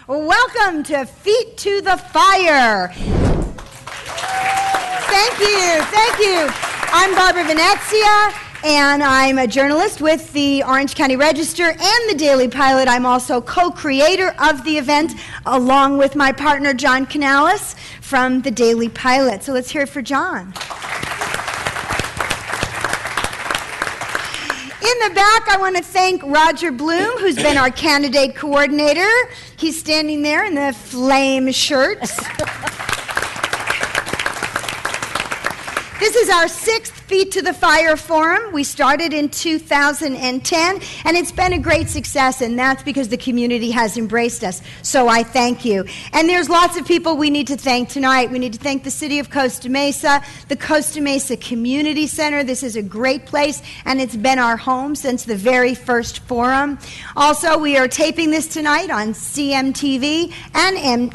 Welcome to Feet to the Fire. Thank you. I'm Barbara Venezia, and I'm a journalist with the Orange County Register and the Daily Pilot. I'm also co-creator of the event, along with my partner, John Canales, from the Daily Pilot. So let's hear it for John. In the back, I want to thank Roger Bloom, who's been our candidate coordinator. He's standing there in the flame shirt. This is our 6th Feet to the Fire Forum. We started in 2010, and it's been a great success, and that's because the community has embraced us. So I thank you. And there's lots of people we need to thank tonight. We need to thank the city of Costa Mesa, the Costa Mesa Community Center. This is a great place, and it's been our home since the very first forum. Also, we are taping this tonight on CMTV and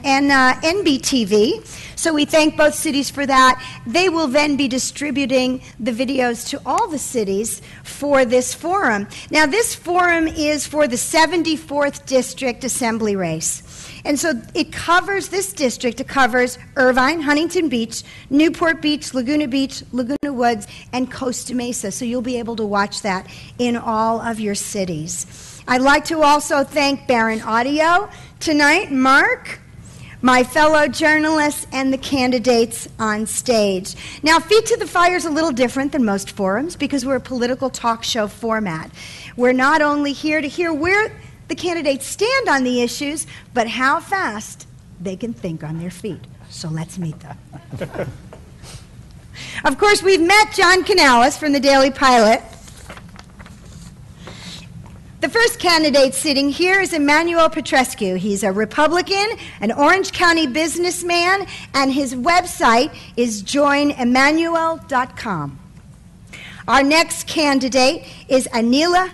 NBTV. So we thank both cities for that. They will then be distributing the videos to all the cities for this forum. Now, this forum is for the 74th District Assembly race. And so it covers this district. It covers Irvine, Huntington Beach, Newport Beach, Laguna Woods, and Costa Mesa. So you'll be able to watch that in all of your cities. I'd like to also thank Barron Audio tonight, Mark, my fellow journalists, and the candidates on stage. Now, Feet to the Fire is a little different than most forums because we're a political talk show format. We're not only here to hear where the candidates stand on the issues, but how fast they can think on their feet. So let's meet them. Of course, we've met John Canales from the Daily Pilot. The first candidate sitting here is Emmanuel Petrescu. He's a Republican, an Orange County businessman, and his website is joinemmanuel.com. Our next candidate is Anila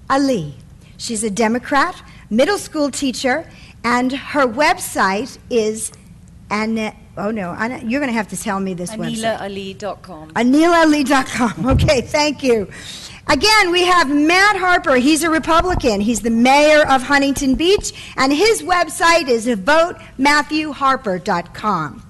Ali. She's a Democrat, middle school teacher, and her website is you're going to have to tell me this website. AnilaAli.com. AnilaAli.com. Okay, thank you. Again, we have Matt Harper. He's a Republican. He's the mayor of Huntington Beach, and his website is votematthewharper.com.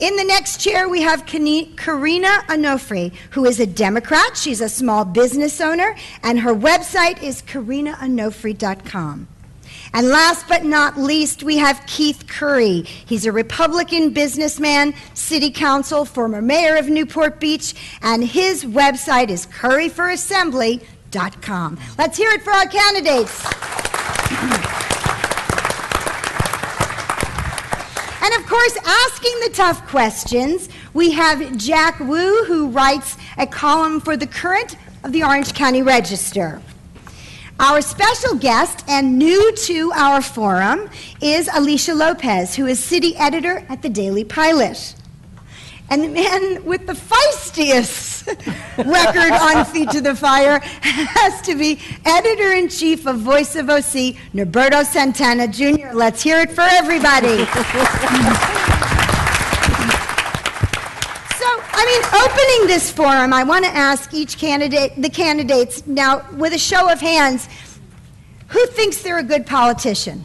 In the next chair, we have Karina Onofre, who is a Democrat. She's a small business owner, and her website is karinaonofre.com. And last but not least, we have Keith Curry. He's a Republican businessman, city council, former mayor of Newport Beach, and his website is curryforassembly.com. Let's hear it for our candidates. And of course, asking the tough questions, we have Jack Wu, who writes a column for the Current of the Orange County Register. Our special guest, and new to our forum, is Alicia Lopez, who is city editor at the Daily Pilot. And the man with the feistiest record on Feet to the Fire has to be editor-in-chief of Voice of OC, Norberto Santana Jr. Let's hear it for everybody. Opening this forum, I want to ask the candidates, now, with a show of hands, who thinks they're a good politician?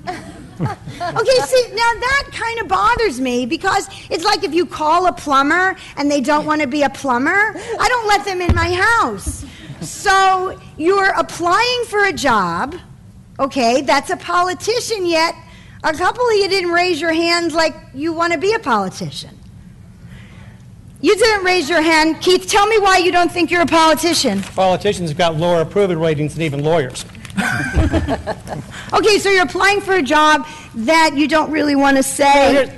Okay, see, now that kind of bothers me because it's like if you call a plumber and they don't want to be a plumber, I don't let them in my house. So you're applying for a job, okay, that's a politician, yet a couple of you didn't raise your hands like you want to be a politician. You didn't raise your hand. Keith, tell me why you don't think you're a politician. Politicians have got lower approval ratings than even lawyers. Okay, so you're applying for a job that you don't really want to say.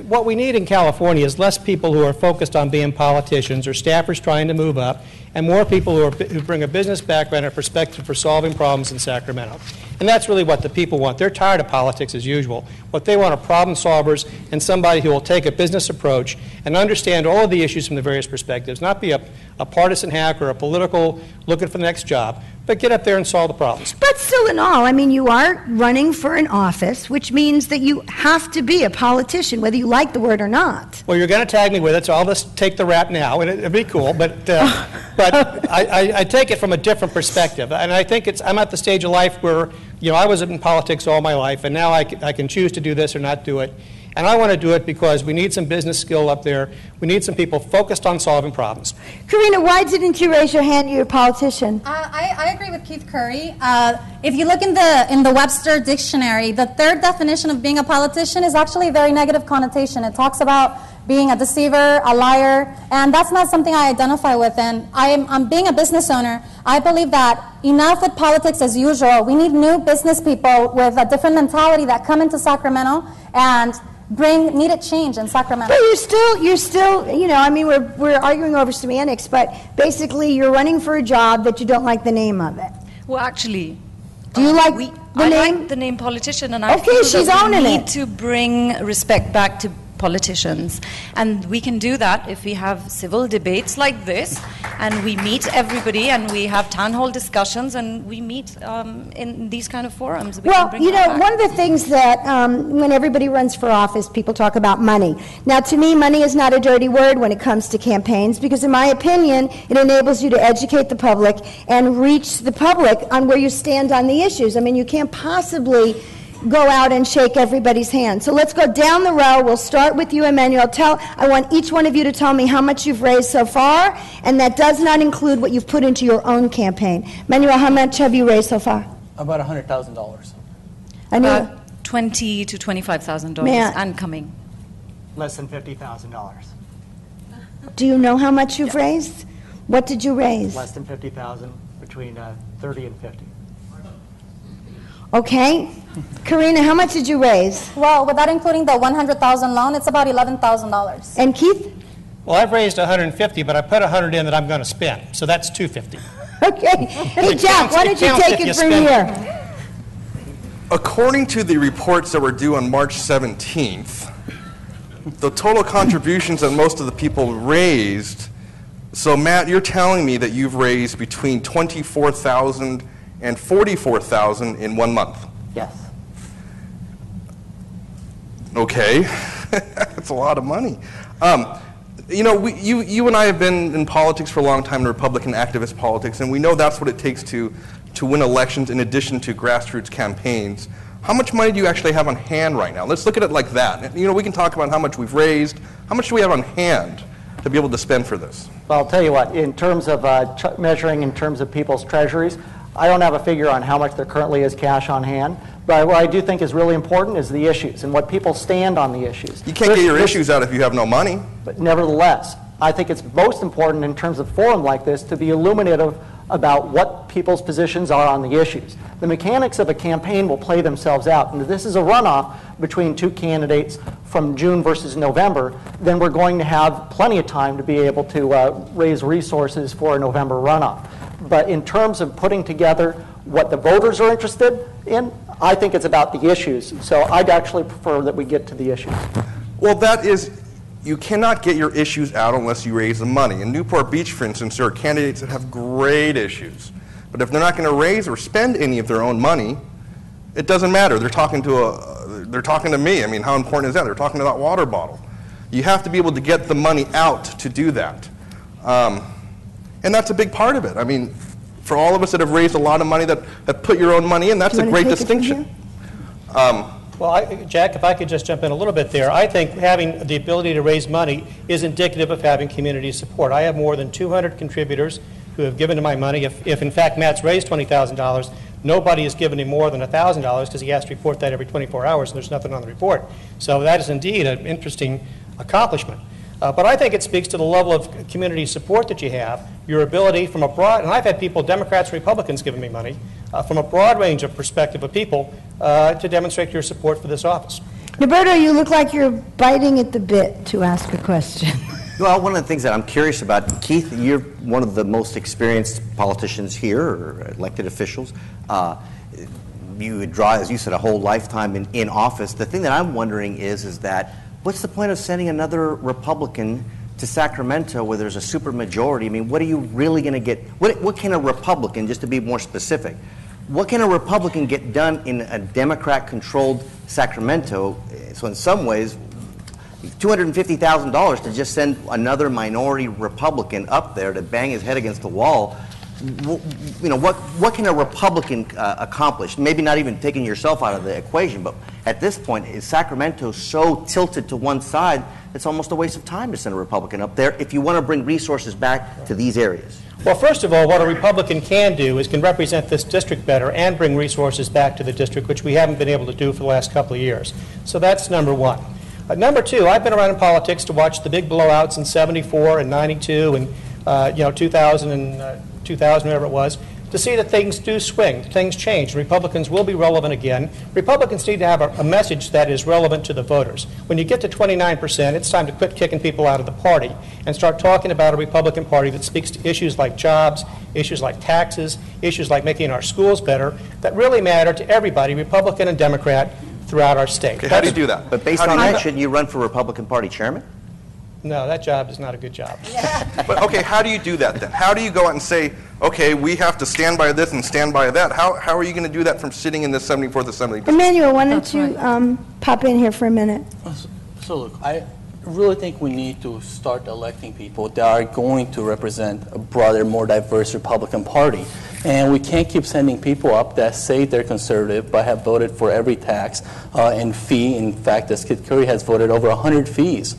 What we need in California is less people who are focused on being politicians or staffers trying to move up, and more people who bring a business background and a perspective for solving problems in Sacramento. And that's really what the people want. They're tired of politics as usual. What they want are problem solvers and somebody who will take a business approach and understand all of the issues from the various perspectives, not be a partisan hack or a political looking for the next job, but get up there and solve the problems. But still in all, I mean, you are running for an office, which means that you have to be a politician, whether you like the word or not. Well, you're going to tag me with it, so I'll just take the rap now, and it'll be cool. But But I take it from a different perspective, and I think I'm at the stage of life where, I was in politics all my life, and now I can choose to do this or not do it. And I want to do it because we need some business skill up there. We need some people focused on solving problems. Karina, why didn't you raise your hand? You're a politician. I agree with Keith Curry. If you look in the Webster dictionary, the third definition of being a politician is actually a very negative connotation. It talks about being a deceiver, a liar, and that's not something I identify with. And I'm being a business owner. I believe that enough with politics as usual. We need new business people with a different mentality that come into Sacramento and bring needed change in Sacramento. But you're still, we're arguing over semantics, but basically you're running for a job that you don't like the name of it. Well, actually, do you like the name? I like the name politician, and I okay, feel she's that owning we need it. to bring respect back to politicians, and we can do that if we have civil debates like this, and we meet everybody, and we have town hall discussions, and we meet in these kind of forums. Well, one of the things that when everybody runs for office, people talk about money. Now, to me, money is not a dirty word when it comes to campaigns, because in my opinion, it enables you to educate the public and reach the public on where you stand on the issues. I mean, you can't possibly go out and shake everybody's hand. So let's go down the row. We'll start with you, Emmanuel. I want each one of you to tell me how much you've raised so far, and that does not include what you've put into your own campaign. Emmanuel, how much have you raised so far? About $100,000. About $20,000 to $25,000 and coming. Less than $50,000. Do you know how much you've raised? What did you raise? Less than $50,000, between 30 and 50. Okay. Karina, how much did you raise? Well, without including the $100,000 loan, it's about $11,000. And Keith? Well, I've raised $150, but I put $100 in that I'm going to spend, so that's $250. Okay. Hey, Jack, why don't you take it from here? According to the reports that were due on March 17th, the total contributions that most of the people raised, so Matt, you're telling me that you've raised between $24,000 and $44,000 in 1 month? Yes. Okay, that's a lot of money. You and I have been in politics for a long time, in Republican activist politics, and we know that's what it takes to win elections in addition to grassroots campaigns. How much money do you actually have on hand right now? Let's look at it like that. We can talk about how much we've raised. How much do we have on hand to be able to spend for this? Well, I'll tell you what, in terms of measuring in terms of people's treasuries, I don't have a figure on how much there currently is cash on hand, but what I do think is really important is the issues and what people stand on the issues. You can't get your issues out if you have no money. But nevertheless, I think it's most important in terms of a forum like this to be illuminative about what people's positions are on the issues. The mechanics of a campaign will play themselves out, and if this is a runoff between two candidates from June versus November, then we're going to have plenty of time to be able to raise resources for a November runoff. But in terms of putting together what the voters are interested in, I think it's about the issues. So I'd actually prefer that we get to the issues. Well, that is, you cannot get your issues out unless you raise the money. In Newport Beach, for instance, there are candidates that have great issues. But if they're not going to raise or spend any of their own money, it doesn't matter. They're talking to me. I mean, how important is that? They're talking to that water bottle. You have to be able to get the money out to do that. And that's a big part of it. I mean, for all of us that have raised a lot of money that put your own money in, that's a great distinction. Well, Jack, if I could just jump in a little bit there. I think having the ability to raise money is indicative of having community support. I have more than 200 contributors who have given to my money. If in fact Matt's raised $20,000, nobody has given him more than $1,000 because he has to report that every 24 hours and there's nothing on the report. So that is indeed an interesting accomplishment. But I think it speaks to the level of community support that you have, your ability from a broad, and I've had people, Democrats and Republicans, giving me money, from a broad range of perspective of people to demonstrate your support for this office. Roberto, you look like you're biting at the bit to ask a question. Well, one of the things that I'm curious about, Keith, you're one of the most experienced politicians here, or elected officials. You draw, as you said, a whole lifetime in office. The thing that I'm wondering is that what's the point of sending another Republican to Sacramento where there's a supermajority? I mean, what are you really going to get? What can a Republican, just to be more specific, what can a Republican get done in a Democrat-controlled Sacramento? So in some ways, $250,000 to just send another minority Republican up there to bang his head against the wall. You know, what can a Republican accomplish? Maybe not even taking yourself out of the equation, but at this point, is Sacramento so tilted to one side, it's almost a waste of time to send a Republican up there if you want to bring resources back to these areas? Well, first of all, what a Republican can do is can represent this district better and bring resources back to the district, which we haven't been able to do for the last couple of years. So that's number one. Number two, I've been around in politics to watch the big blowouts in '74 and '92 and 2000, whatever it was, to see that things do swing, things change. Republicans will be relevant again. Republicans need to have a message that is relevant to the voters. When you get to 29%, it's time to quit kicking people out of the party and start talking about a Republican Party that speaks to issues like jobs, issues like taxes, issues like making our schools better, that really matter to everybody, Republican and Democrat, throughout our state. Okay, how do you do that? But based on that, shouldn't you run for Republican Party chairman? No, that job is not a good job. But okay, how do you do that then? How do you go out and say, okay, we have to stand by this and stand by that? How are you going to do that from sitting in the 74th Assembly? Emmanuel, why don't you pop in here for a minute? So look, I really think we need to start electing people that are going to represent a broader, more diverse Republican Party. And we can't keep sending people up that say they're conservative but have voted for every tax and fee. In fact, as Keith Curry has voted over 100 fees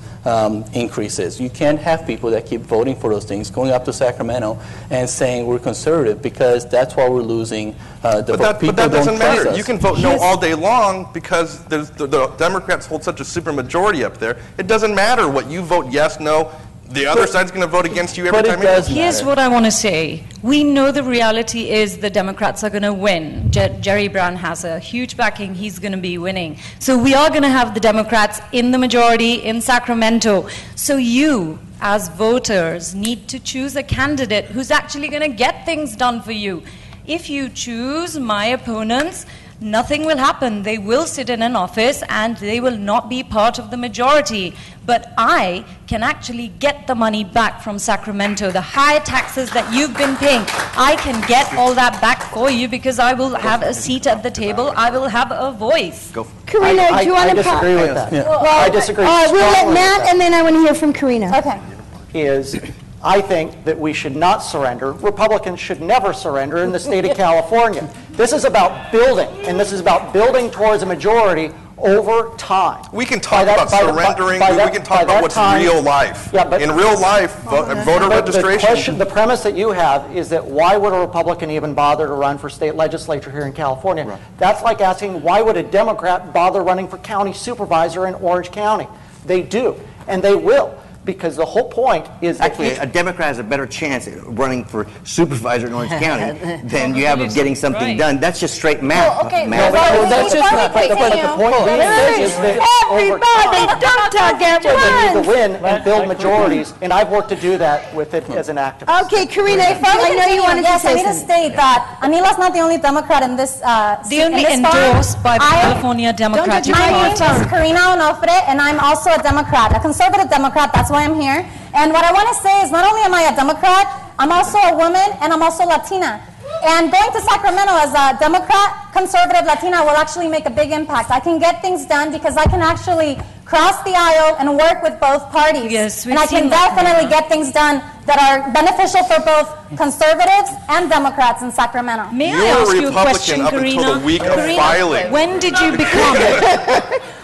increases. You can't have people that keep voting for those things, going up to Sacramento and saying we're conservative, because that's why we're losing the vote. But that doesn't matter. You can vote no all day long because the Democrats hold such a supermajority up there. It doesn't matter what you vote yes, no. The other side's going to vote against you every time. Here's what I want to say. We know the reality is the Democrats are going to win. Jerry Brown has a huge backing. He's going to be winning. So we are going to have the Democrats in the majority in Sacramento. So you, as voters, need to choose a candidate who's actually going to get things done for you. If you choose my opponents, nothing will happen. They will sit in an office and they will not be part of the majority. But I can actually get the money back from Sacramento. The high taxes that you've been paying, I can get all that back for you because I will have a seat at the table. I will have a voice. Karina, do you want to pop? I disagree with that. Yeah. Well, I disagree we'll let strongly Matt, with that. and then I want to hear from Karina. Okay. I think that we should not surrender. Republicans should never surrender in the state of California. This is about building, and this is about building towards a majority over time. We can talk about surrendering. We can talk about what's real life. Yeah, but in real life, voter registration. The premise that you have is that why would a Republican even bother to run for state legislature here in California? Right. That's like asking why would a Democrat bother running for county supervisor in Orange County? They do, and they will. Because the whole point is that actually a Democrat has a better chance at running for supervisor in Orange County than you have of getting something done. That's just straight math. Well, okay, math. that's just not. But the point being is that Everybody, don't talk at they need once. to win and build majorities, and I've worked to do that with it as an activist. Okay, Karina, Before we I know you wanted continue, yes, to I say need to something. state that Anila's not the only Democrat in this The only endorsed by the California Democratic My name Party. is Karina Onofre, and I'm also a Democrat, a conservative Democrat. That's why I'm here. And what I want to say is not only am I a Democrat, I'm also a woman, and I'm also Latina. And going to Sacramento as a Democrat, conservative Latina will actually make a big impact. I can get things done because I can actually cross the aisle and work with both parties. Yes, and I can definitely get things done that are beneficial for both conservatives and Democrats in Sacramento. May I You ask were a you a question, Republican up Karina? until the week of filing. When did you become?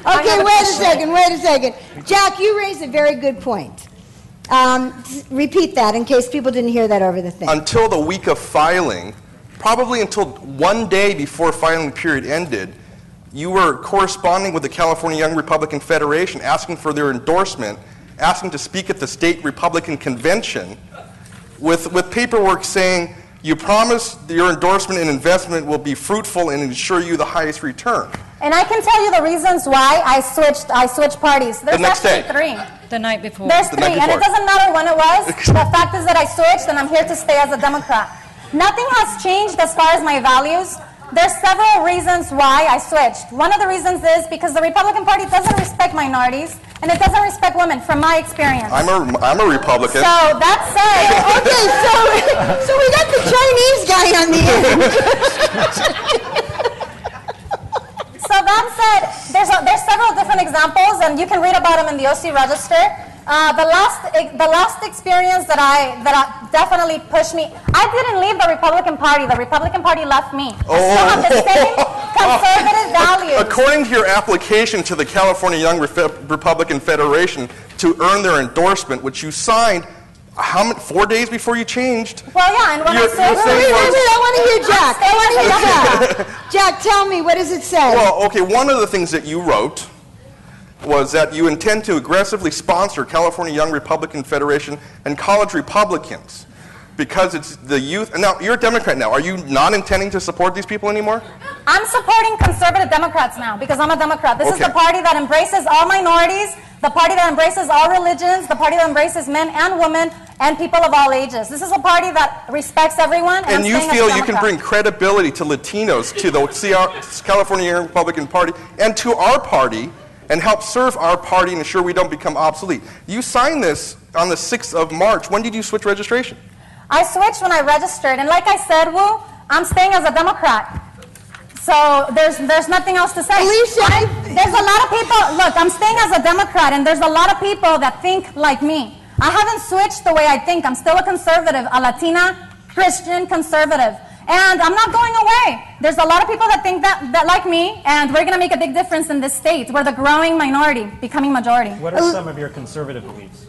Okay, wait a second. Jack, you raised a very good point. Repeat that in case people didn't hear that over the thing. Until the week of filing, probably until one day before filing period ended, you were corresponding with the California Young Republican Federation, asking for their endorsement, asking to speak at the state Republican convention, with paperwork saying, you promise your endorsement and investment will be fruitful and ensure you the highest return. And I can tell you the reasons why I switched parties. There's The next actually day. three. The night before. There's The three, night and it before. doesn't matter when it was. The fact is that I switched, and I'm here to stay as a Democrat. Nothing has changed as far as my values. There's several reasons why I switched. One of the reasons is because the Republican Party doesn't respect minorities, and it doesn't respect women, from my experience. I'm a Republican. So that said, Okay, so we got the Chinese guy on the end. So that said, there's several different examples officials, and you can read about them in the OC Register. The last experience that definitely pushed me, I didn't leave the Republican Party. The Republican Party left me. I still have the same conservative values. According to your application to the California Young Republican Federation to earn their endorsement, which you signed, 4 days before you changed? Well, yeah, and when I said... Wait, I want to hear Jack. I want to hear Jack. Jack, tell me, what does it say? Well, okay, one of the things that you wrote was that you intend to aggressively sponsor California Young Republican Federation and college Republicans because it's the youth. And now, you're a Democrat now. Are you not intending to support these people anymore? I'm supporting conservative Democrats now because I'm a Democrat. This is the party that embraces all minorities, the party that embraces all religions, the party that embrays men and women and people of all ages. This is a party that respects everyone. And you feel you can bring credibility to Latinos, to the California Young Republican Party, and to our party, and help serve our party and ensure we don't become obsolete. You signed this on the 6th of March. When did you switch registration? I switched when I registered, and like I said, Wu, I'm staying as a Democrat. So there's nothing else to say. Alicia, there's a lot of people, look, I'm staying as a Democrat, and there's a lot of people that think like me. I haven't switched the way I think. I'm still a conservative, a Latina, Christian conservative. And I'm not going away. There's a lot of people that think that like me, and we're going to make a big difference in this state. We're the growing minority, becoming majority. What are some of your conservative beliefs?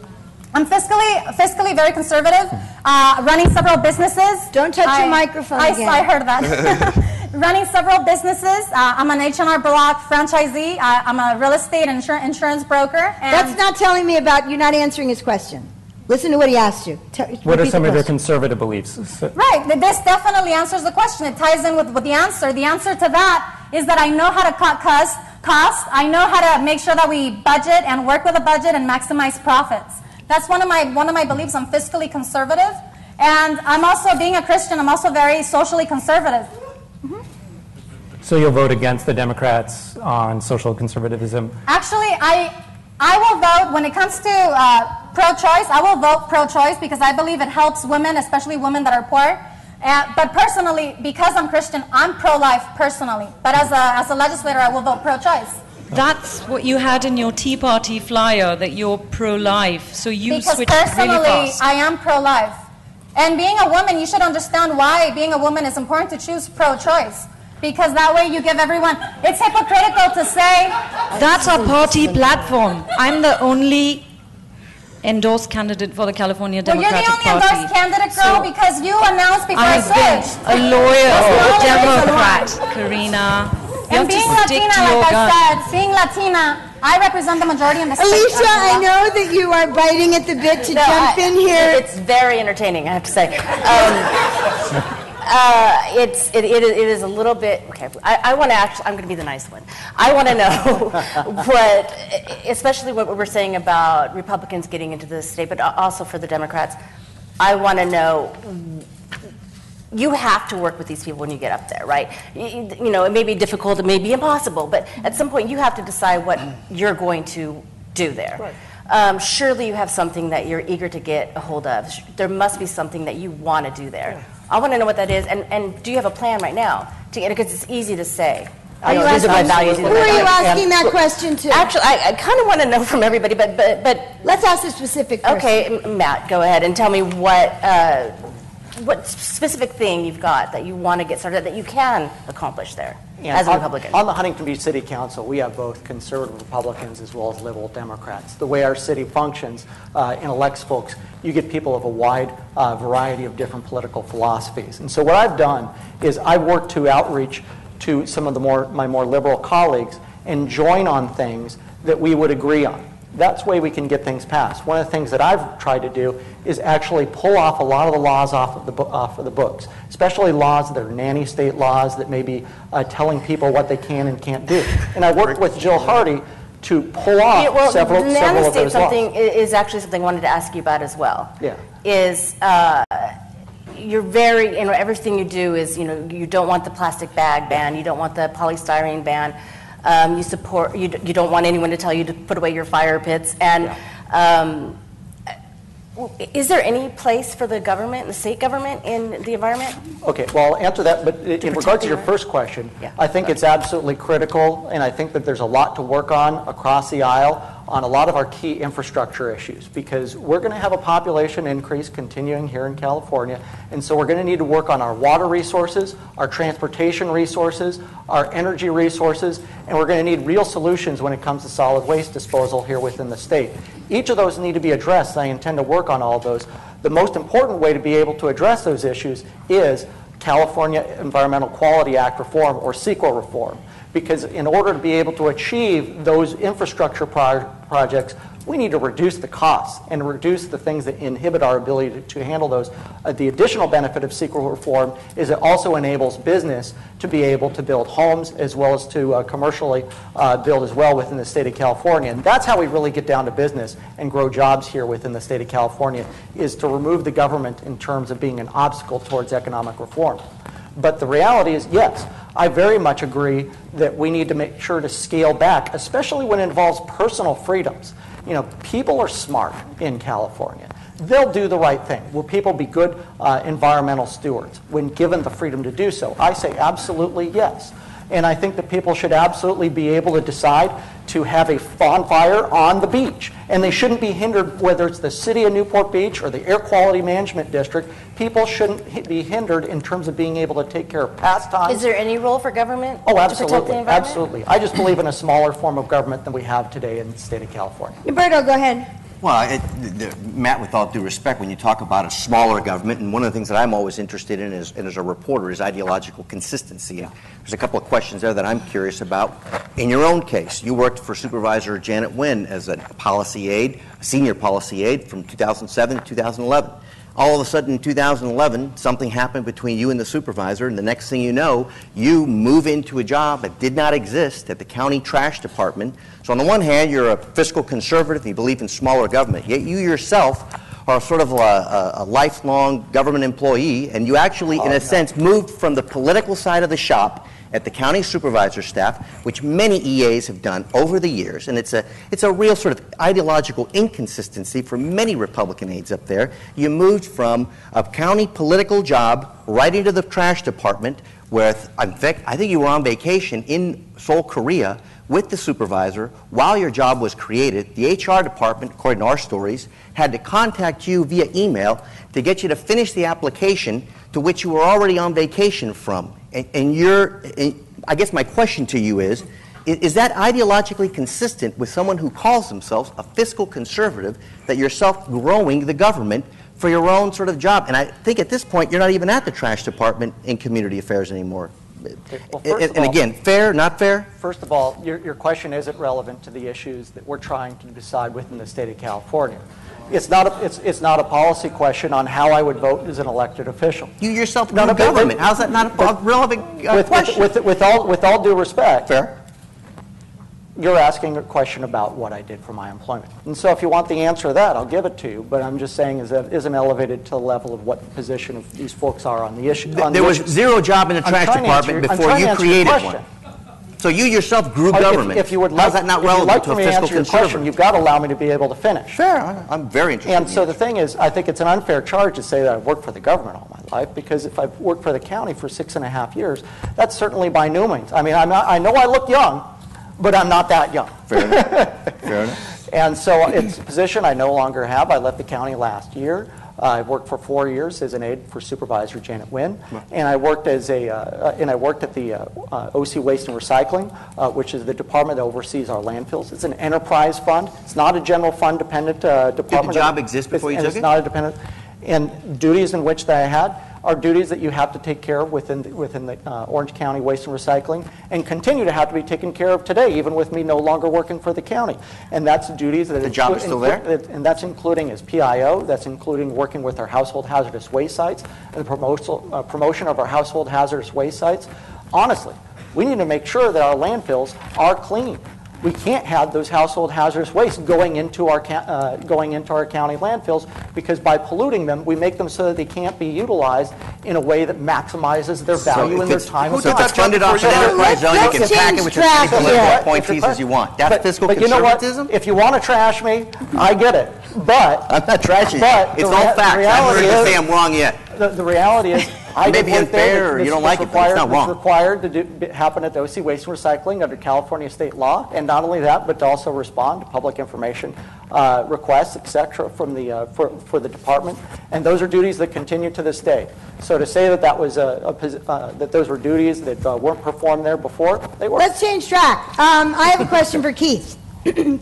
I'm fiscally very conservative, running several businesses. Don't touch your microphone again. I heard that. Running several businesses. I'm an H&R Block franchisee. I'm a real estate insurance broker. And that's not telling me about, you're not answering his question. Listen to what he asked you. What are some of your conservative beliefs? Right. This definitely answers the question. It ties in with the answer. The answer to that is that I know how to cut costs. I know how to make sure that we budget and work with a budget and maximize profits. That's one of my beliefs. I'm fiscally conservative. And I'm also, being a Christian, I'm also very socially conservative. Mm-hmm. So you'll vote against the Democrats on social conservatism? Actually, I will vote, when it comes to pro-choice, I will vote pro-choice because I believe it helps women, especially women that are poor. But personally, because I'm Christian, I'm pro-life personally. But as a legislator, I will vote pro-choice. That's what you had in your Tea Party flyer, that you're pro-life. So you because switched really personally, fast. I am pro-life. And being a woman, you should understand why being a woman is important to choose pro-choice. Because that way you give everyone, it's hypocritical to say. That's our party platform. I'm the only endorsed candidate for the California Democratic Party. Well, you're the only endorsed candidate, girl, because you announced before I switched. I've been a loyal Democrat, Karina. And being Latina, like I said, being Latina, I represent the majority in the state. Alicia, I know that you are biting at the bit to jump in here. It's very entertaining, I have to say. It is a little bit, okay, I want to actually, I'm going to be the nice one. I want to know what, especially what we're saying about Republicans getting into the state, but also for the Democrats, I want to know, you have to work with these people when you get up there, right? You know, it may be difficult, it may be impossible, but at some point you have to decide what you're going to do there. Right. Surely you have something that you're eager to get a hold of. There must be something that you want to do there. Yeah. I want to know what that is, and do you have a plan right now? Because it's easy to say. Are you asking, who are you asking that question to? Actually, I kind of want to know from everybody, but let's ask a specific person. Okay, Matt, go ahead and tell me what specific thing you've got that you want to get started, that you can accomplish there as a Republican. On the Huntington Beach City Council, we have both conservative Republicans as well as liberal Democrats. The way our city functions and elects folks, you get people of a wide variety of different political philosophies. And so what I've done is I've worked to outreach to some of my more liberal colleagues and join on things that we would agree on. That's the way we can get things passed. One of the things that I've tried to do is actually pull off a lot of the laws off of the books, especially laws that are nanny state laws that may be telling people what they can and can't do. And I worked with Jill Hardy to pull off several of those laws. Is actually something I wanted to ask you about as well. Yeah. Is you're very, everything you do is, you don't want the plastic bag ban, you don't want the polystyrene ban. You don't want anyone to tell you to put away your fire pits, and Is there any place for the government, the state government, in the environment? Okay, well, I'll answer that, but in regard to your first question, Yeah. I think it's absolutely critical, and I think that there's a lot to work on across the aisle on a lot of our key infrastructure issues, because we're going to have a population increase continuing here in California, and so we're going to need to work on our water resources, our transportation resources, our energy resources, and we're going to need real solutions when it comes to solid waste disposal here within the state. Each of those need to be addressed, and I intend to work on all of those. The most important way to be able to address those issues is California Environmental Quality Act reform, or CEQA reform, because in order to be able to achieve those infrastructure projects, we need to reduce the costs and reduce the things that inhibit our ability to handle those. The additional benefit of CEQA reform is it also enables business to be able to build homes as well as to commercially build as well within the state of California. And that's how we really get down to business and grow jobs here within the state of California, is to remove the government in terms of being an obstacle towards economic reform. But the reality is, yes, I very much agree that we need to make sure to scale back, especially when it involves personal freedoms. You know, people are smart in California. They'll do the right thing. Will people be good environmental stewards when given the freedom to do so? I say absolutely yes. And I think that people should absolutely be able to decide to have a bonfire on the beach. And they shouldn't be hindered, whether it's the city of Newport Beach or the Air Quality Management District, people shouldn't be hindered in terms of being able to take care of pastimes. Is there any role for government Oh, to protect the absolutely, environment? absolutely. I just believe in a smaller form of government than we have today in the state of California. Humberto, go ahead. Well, Matt, with all due respect, when you talk about a smaller government, and one of the things that I'm always interested in as a reporter is ideological consistency. And there's a couple of questions there that I'm curious about. In your own case, you worked for Supervisor Janet Nguyen as a policy aide, a senior policy aide from 2007 to 2011. All of a sudden in 2011, something happened between you and the supervisor, and the next thing you know, you move into a job that did not exist at the county trash department. So on the one hand, you're a fiscal conservative and you believe in smaller government, yet you yourself are sort of a lifelong government employee, and you actually, in a sense, moved from the political side of the shop at the county supervisor staff, which many EAs have done over the years, and it's a real sort of ideological inconsistency for many Republican aides up there. You moved from a county political job right into the trash department, where, in fact, I think you were on vacation in Seoul, Korea, with the supervisor while your job was created. The HR department, according to our stories, had to contact you via email to get you to finish the application to which you were already on vacation from. And I guess my question to you is that ideologically consistent with someone who calls themselves a fiscal conservative, that you're self-growing the government for your own sort of job? And I think at this point, you're not even at the trash department in community affairs anymore. Well, And again, fair, not fair? First of all, your question isn't relevant to the issues that we're trying to decide within the state of California. It's not a policy question on how I would vote as an elected official. You yourself run a government. How's that not a relevant question? With all due respect, Fair. You're asking a question about what I did for my employment. And so if you want the answer to that, I'll give it to you. But I'm just saying is that it isn't elevated to the level of what the position of these folks are on the issue. There was zero job in the trash department before you created one. So you yourself grew government. If you would like, how's that not relevant to a fiscal your question, you've got to allow me to be able to finish. Fair. I'm very interested. And so the thing is, I think it's an unfair charge to say that I've worked for the government all my life, because if I've worked for the county for 6.5 years, that's certainly by no means. I mean, I know I look young, but I'm not that young. Fair enough. Fair enough. And so it's a position I no longer have. I left the county last year. I worked for 4 years as an aide for Supervisor Janet Nguyen, and I worked at the OC Waste and Recycling, which is the department that oversees our landfills. It's an enterprise fund. It's not a general fund dependent department. Did the job exist before you took it? It's not a dependent. And duties in which that I had are duties that you have to take care of within the Orange County Waste and Recycling, and continue to have to be taken care of today, even with me no longer working for the county. And that's duties that... The job is still there? And that's including as PIO, that's including working with our household hazardous waste sites, and the promotion of our household hazardous waste sites. Honestly, we need to make sure that our landfills are clean. we can't have those household hazardous waste going into our county landfills, because by polluting them, we make them so that they can't be utilized in a way that maximizes their value and their time. So if it's funded off an enterprise zone, you can pack it with as many political appointees as you want. That's fiscal conservatism? You know what? If you want to trash me, I get it. But I'm not trashing you. But It's all facts. I haven't heard you say I'm wrong yet. The reality is, I May be unfair, or you don't like it, but it's not wrong. It's required to happen at OC Waste and Recycling under California state law, and not only that, but to also respond to public information requests, et cetera, from the for the department. And those are duties that continue to this day. So to say that that was that those were duties that weren't performed there before, they were. Let's change track. I have a question for Keith.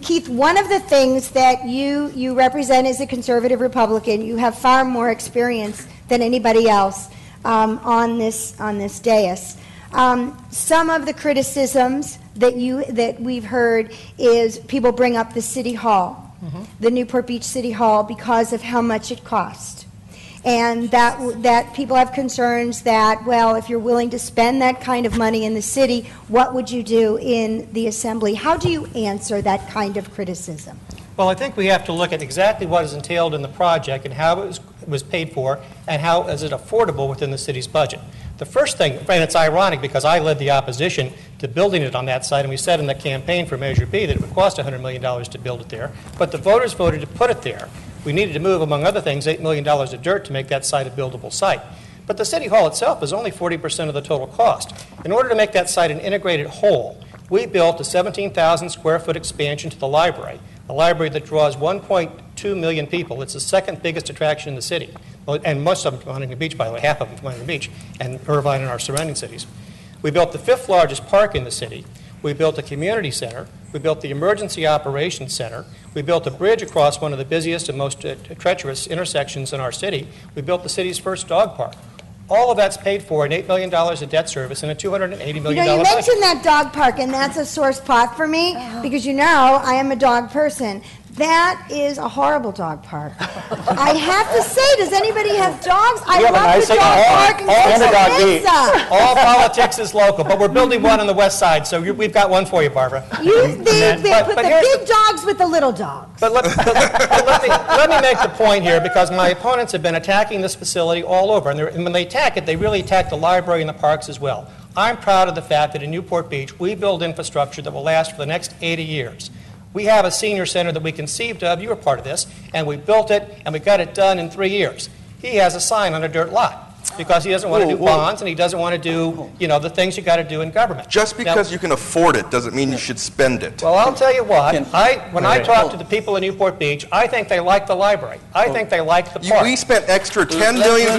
Keith, one of the things that you represent as a conservative Republican, you have far more experience than anybody else on this dais. Some of the criticisms that we've heard is people bring up the City Hall, the Newport Beach City Hall, because of how much it cost. And that people have concerns that, well, if you're willing to spend that kind of money in the city, what would you do in the assembly? How do you answer that kind of criticism? Well, I think we have to look at exactly what is entailed in the project and how it was paid for and how is it affordable within the city's budget. The first thing, and it's ironic because I led the opposition to building it on that site, and we said in the campaign for Measure B that it would cost $100 million to build it there, but the voters voted to put it there. We needed to move, among other things, $8 million of dirt to make that site a buildable site. But the City Hall itself is only 40% of the total cost. In order to make that site an integrated whole, we built a 17,000 square foot expansion to the library, a library that draws 1.2 million people. It's the second biggest attraction in the city. And most of them from Huntington Beach, by the way, half of them from Huntington Beach, and Irvine and our surrounding cities. We built the 5th largest park in the city. We built a community center. We built the emergency operations center. We built a bridge across one of the busiest and most treacherous intersections in our city. We built the city's first dog park. All of that's paid for in $8 million of debt service and a $280 million You budget. mentioned that dog park, and that's a sore spot for me because I am a dog person. That is a horrible dog park. I have to say, does anybody have dogs? I love the dog park in Mesa. All politics is local, but we're building one on the west side, so we've got one for you, Barbara. They put the big dogs with the little dogs. But let me make the point here, because my opponents have been attacking this facility all over, and when they attack it, they really attack the library and the parks as well. I'm proud of the fact that in Newport Beach, we build infrastructure that will last for the next 80 years. We have a senior center that we conceived of. You were part of this. And we built it, and we got it done in 3 years. He has a sign on a dirt lot because he doesn't want to do bonds, and he doesn't want to do, the things you got to do in government. Just because you can afford it doesn't mean you should spend it. Well, I'll tell you what. When I talk to the people in Newport Beach, I think they like the library. I think they like the park. We spent extra $10 million.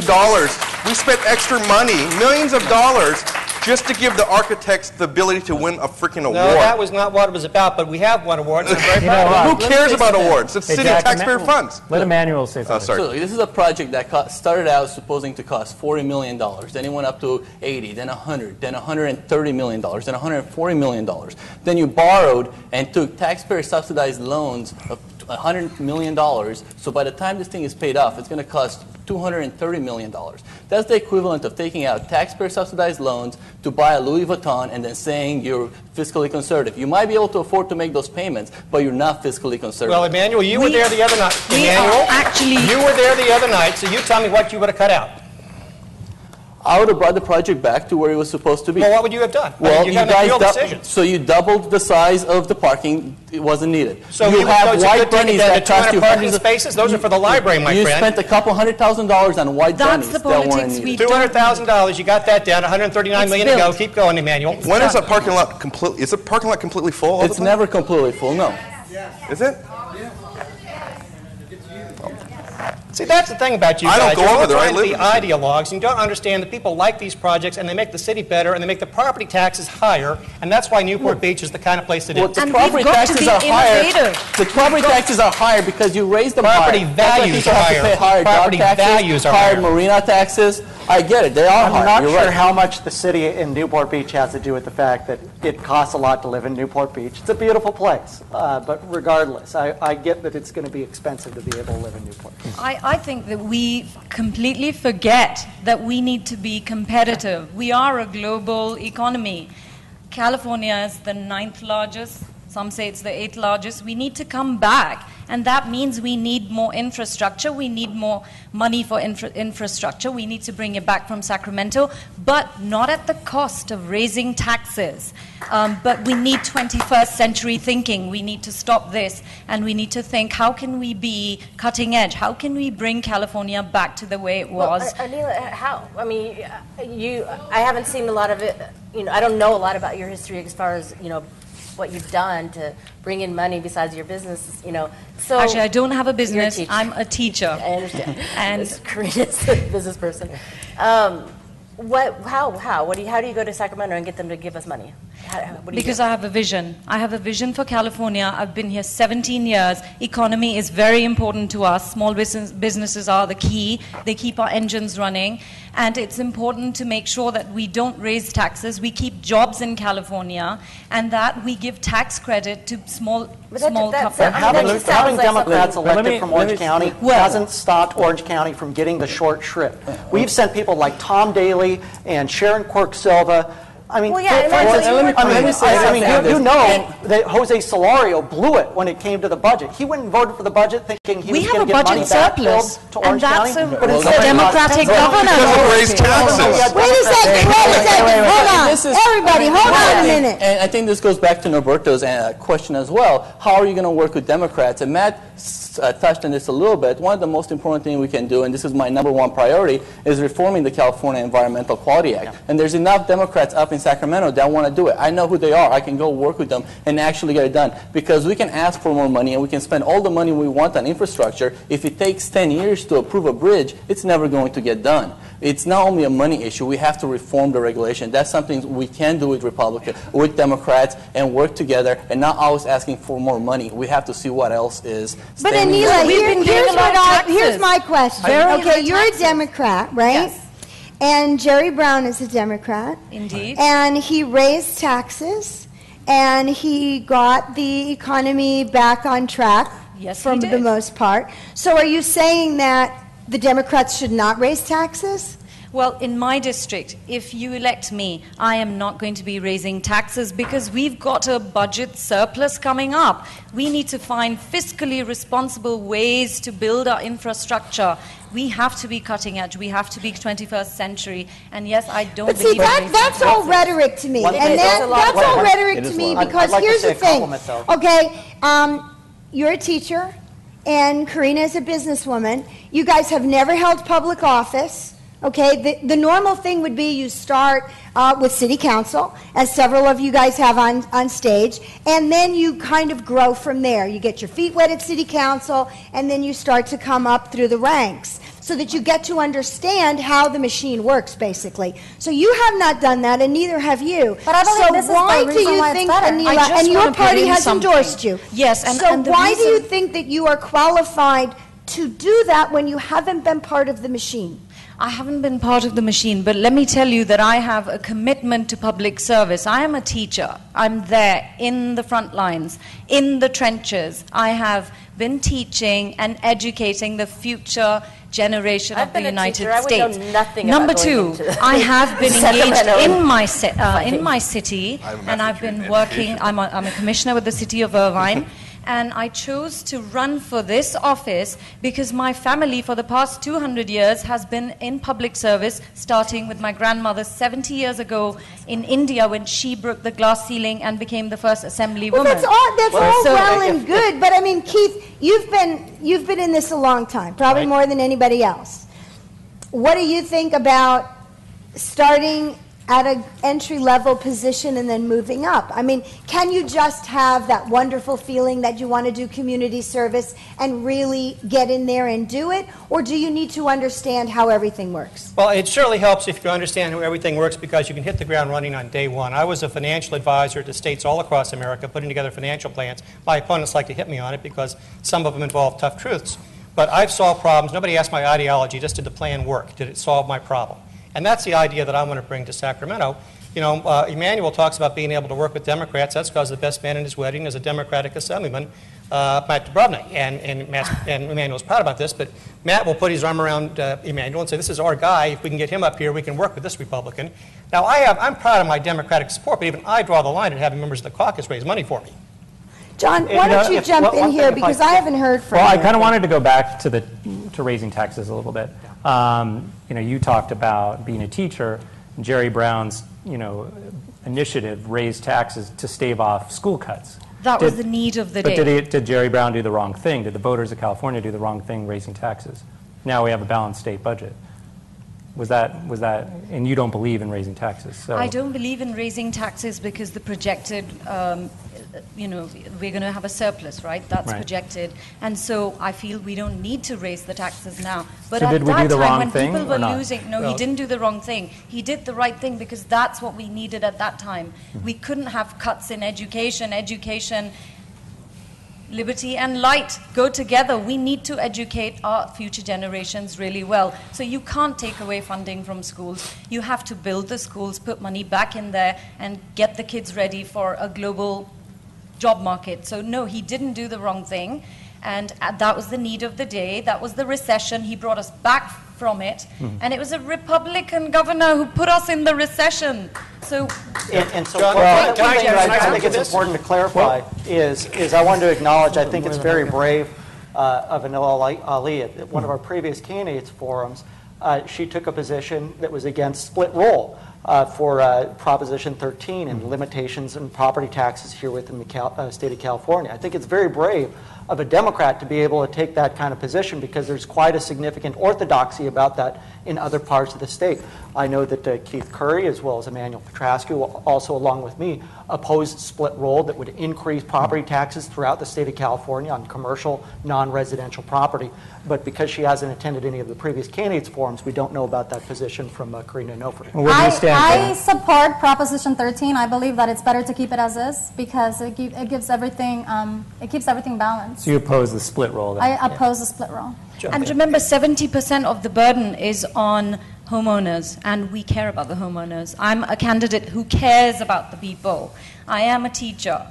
We spent extra money, millions of dollars, just to give the architects the ability to win a freaking award. No, that was not what it was about, but we have won awards. And I'm very proud of it. Who cares about awards? It's city taxpayer funds. Let Emmanuel say something. Absolutely. This is a project that started out supposing to cost $40 million. Then it went up to 80, then 100, then $130 million, then $140 million. Then you borrowed and took taxpayer subsidized loans of $100 million. So by the time this thing is paid off, it's going to cost $230 million. That's the equivalent of taking out taxpayer subsidized loans to buy a Louis Vuitton and then saying you're fiscally conservative. You might be able to afford to make those payments, but you're not fiscally conservative. Well, Emmanuel, you were there the other night. You were there the other night, so you tell me what you would have cut out. I would have brought the project back to where it was supposed to be. Well, what would you have done? Well, you got real decisions. So you doubled the size of the parking. It wasn't needed. So you have white bunnies that cost you parking spaces. Those are for the library, my friend. You spent spent a couple $100,000 on white bunnies that weren't needed. $200,000. You got that down. $139 million to go. Keep going, Emmanuel. When is that parking lot completely? Is the parking lot completely full? It's never completely full. No. Is it? See, that's the thing about you guys. I don't go over there. You're trying to be ideologues, and you don't understand that people like these projects, and they make the city better, and they make the property taxes higher, and that's why Newport Beach is the kind of place it is. The property taxes are higher. The property taxes are higher because you raise them higher. Property values are higher. Property values are higher. Marina taxes. I get it. They are higher. I'm not sure how much the city in Newport Beach has to do with the fact that it costs a lot to live in Newport Beach. It's a beautiful place, but regardless, I get that it's going to be expensive to be able to live in Newport Beach. I think that we completely forget that we need to be competitive. We are a global economy. California is the 9th largest Some say it's the 8th largest. We need to come back. And that means we need more infrastructure. We need more money for infrastructure. We need to bring it back from Sacramento, but not at the cost of raising taxes. But we need 21st century thinking. We need to stop this, and we need to think, how can we be cutting edge? How can we bring California back to the way it was? Well, Anila, how? I mean, I haven't seen a lot of it. I don't know a lot about your history as far as, what you've done to bring in money besides your business, So actually, I don't have a business. You're a I'm a teacher. I understand. And Karina's a business person. How do you go to Sacramento and get them to give us money? Because I have a vision. I have a vision for California. I've been here 17 years. Economy is very important to us. Small businesses are the key. They keep our engines running. And it's important to make sure that we don't raise taxes. We keep jobs in California, and that we give tax credit to small companies. Having Democrats elected from Orange County hasn't stopped Orange County from getting the short shrift. We've sent people like Tom Daley and Sharon Quirk Silva. I mean, let me say, you know that Jose Solario blew it when it came to the budget. He went and voted for the budget thinking he was going to get money back to Orange County. But it's a Democratic governor. Raise taxes. Wait a second. Hold on. Everybody, hold on a minute. And I think this goes back to Norberto's question as well. How are you going to work with Democrats? And Matt touched on this a little bit. One of the most important things we can do, and this is my #1 priority, is reforming the California Environmental Quality Act. Yeah. And there's enough Democrats up in Sacramento that want to do it. I know who they are. I can go work with them and actually get it done. Because we can ask for more money and we can spend all the money we want on infrastructure. If it takes 10 years to approve a bridge, it's never going to get done. It's not only a money issue. We have to reform the regulation. That's something we can do with Republicans, with Democrats, and work together, and not always asking for more money. We have to see what else is. But Anila, here's my question. Okay, you're a Democrat, right? Yes. And Jerry Brown is a Democrat. Indeed. And he raised taxes, and he got the economy back on track. Yes, for the most part. So are you saying that the Democrats should not raise taxes? Well, in my district, if you elect me, I am not going to be raising taxes because we've got a budget surplus coming up. We need to find fiscally responsible ways to build our infrastructure. We have to be cutting edge. We have to be 21st century. And yes, I don't believe that's all rhetoric to me. That's all rhetoric to me because here's the thing. Okay, you're a teacher, and Karina is a businesswoman. You guys have never held public office. Okay, the normal thing would be you start with city council, as several of you guys have on stage, and then you kind of grow from there. You get your feet wet at city council, and then you start to come up through the ranks so that you get to understand how the machine works, basically. So you have not done that, and neither have you. But I believe this is the reason why it's better. Anila, and your party has endorsed you. Yes, and why do you think that you are qualified to do that when you haven't been part of the machine? I haven't been part of the machine, but let me tell you that I have a commitment to public service. I am a teacher. I'm there in the front lines, in the trenches. I have been teaching and educating the future generation of the United States. I would know nothing Number about two, I have been engaged in my city, and I've been working. I'm a commissioner with the city of Irvine. And I chose to run for this office because my family for the past 200 years has been in public service, starting with my grandmother 70 years ago in India when she broke the glass ceiling and became the first assembly woman. That's all well and good, but I mean, Keith, you've been in this a long time, probably more than anybody else. What do you think about starting at an entry-level position and then moving up? I mean, can you just have that wonderful feeling that you want to do community service and really get in there and do it? Or do you need to understand how everything works? Well, it surely helps if you understand how everything works because you can hit the ground running on day one. I was a financial advisor to states all across America putting together financial plans. My opponents like to hit me on it because some of them involve tough truths. But I've solved problems. Nobody asked my ideology, just did the plan work? Did it solve my problem? And that's the idea that I want to bring to Sacramento. You know, Emmanuel talks about being able to work with Democrats. That's because the best man in his wedding is a Democratic assemblyman, Matt Dubrovnik. And Emmanuel's proud about this, but Matt will put his arm around Emmanuel and say, this is our guy. If we can get him up here, we can work with this Republican. Now, I'm proud of my Democratic support, but even I draw the line at having members of the caucus raise money for me. John, why don't you jump in here, because I haven't heard from you. Well, I kind of wanted to go back to raising taxes a little bit. You talked about being a teacher. Jerry Brown's, initiative raised taxes to stave off school cuts. That was the need of the day. But did Jerry Brown do the wrong thing? Did the voters of California do the wrong thing raising taxes? Now we have a balanced state budget. Was that, and you don't believe in raising taxes? So. I don't believe in raising taxes because the projected, we're going to have a surplus, right? That's projected. And so I feel we don't need to raise the taxes now. But so at did we that do the time, wrong when thing people were or not? losing, no, he didn't do the wrong thing. He did the right thing because that's what we needed at that time. We couldn't have cuts in education. Liberty and light go together. We need to educate our future generations really well. So you can't take away funding from schools. You have to build the schools, put money back in there, and get the kids ready for a global job market. So no, he didn't do the wrong thing. And that was the need of the day. That was the recession. He brought us back from it. And it was a Republican governor who put us in the recession. So, and so John, one can I thing that I think answer it's this? important to clarify is I wanted to acknowledge, I think it's very brave of Anil Ali at one of our previous candidates forums. She took a position that was against split roll for Proposition 13 and limitations on property taxes here within the state of California. I think it's very brave of a Democrat to be able to take that kind of position because there's quite a significant orthodoxy about that in other parts of the state. I know that Keith Curry, as well as Emmanuel Petrascu, also along with me, opposed split roll that would increase property taxes throughout the state of California on commercial, non-residential property. But because she hasn't attended any of the previous candidates forums, we don't know about that position from Karina Nofri. Where do you stand, I support Proposition 13. I believe that it's better to keep it as is because it gives everything, it keeps everything balanced. So you oppose the split roll then? I oppose the split roll. and remember, 70% of the burden is on homeowners, and we care about the homeowners. I'm a candidate who cares about the people. I am a teacher.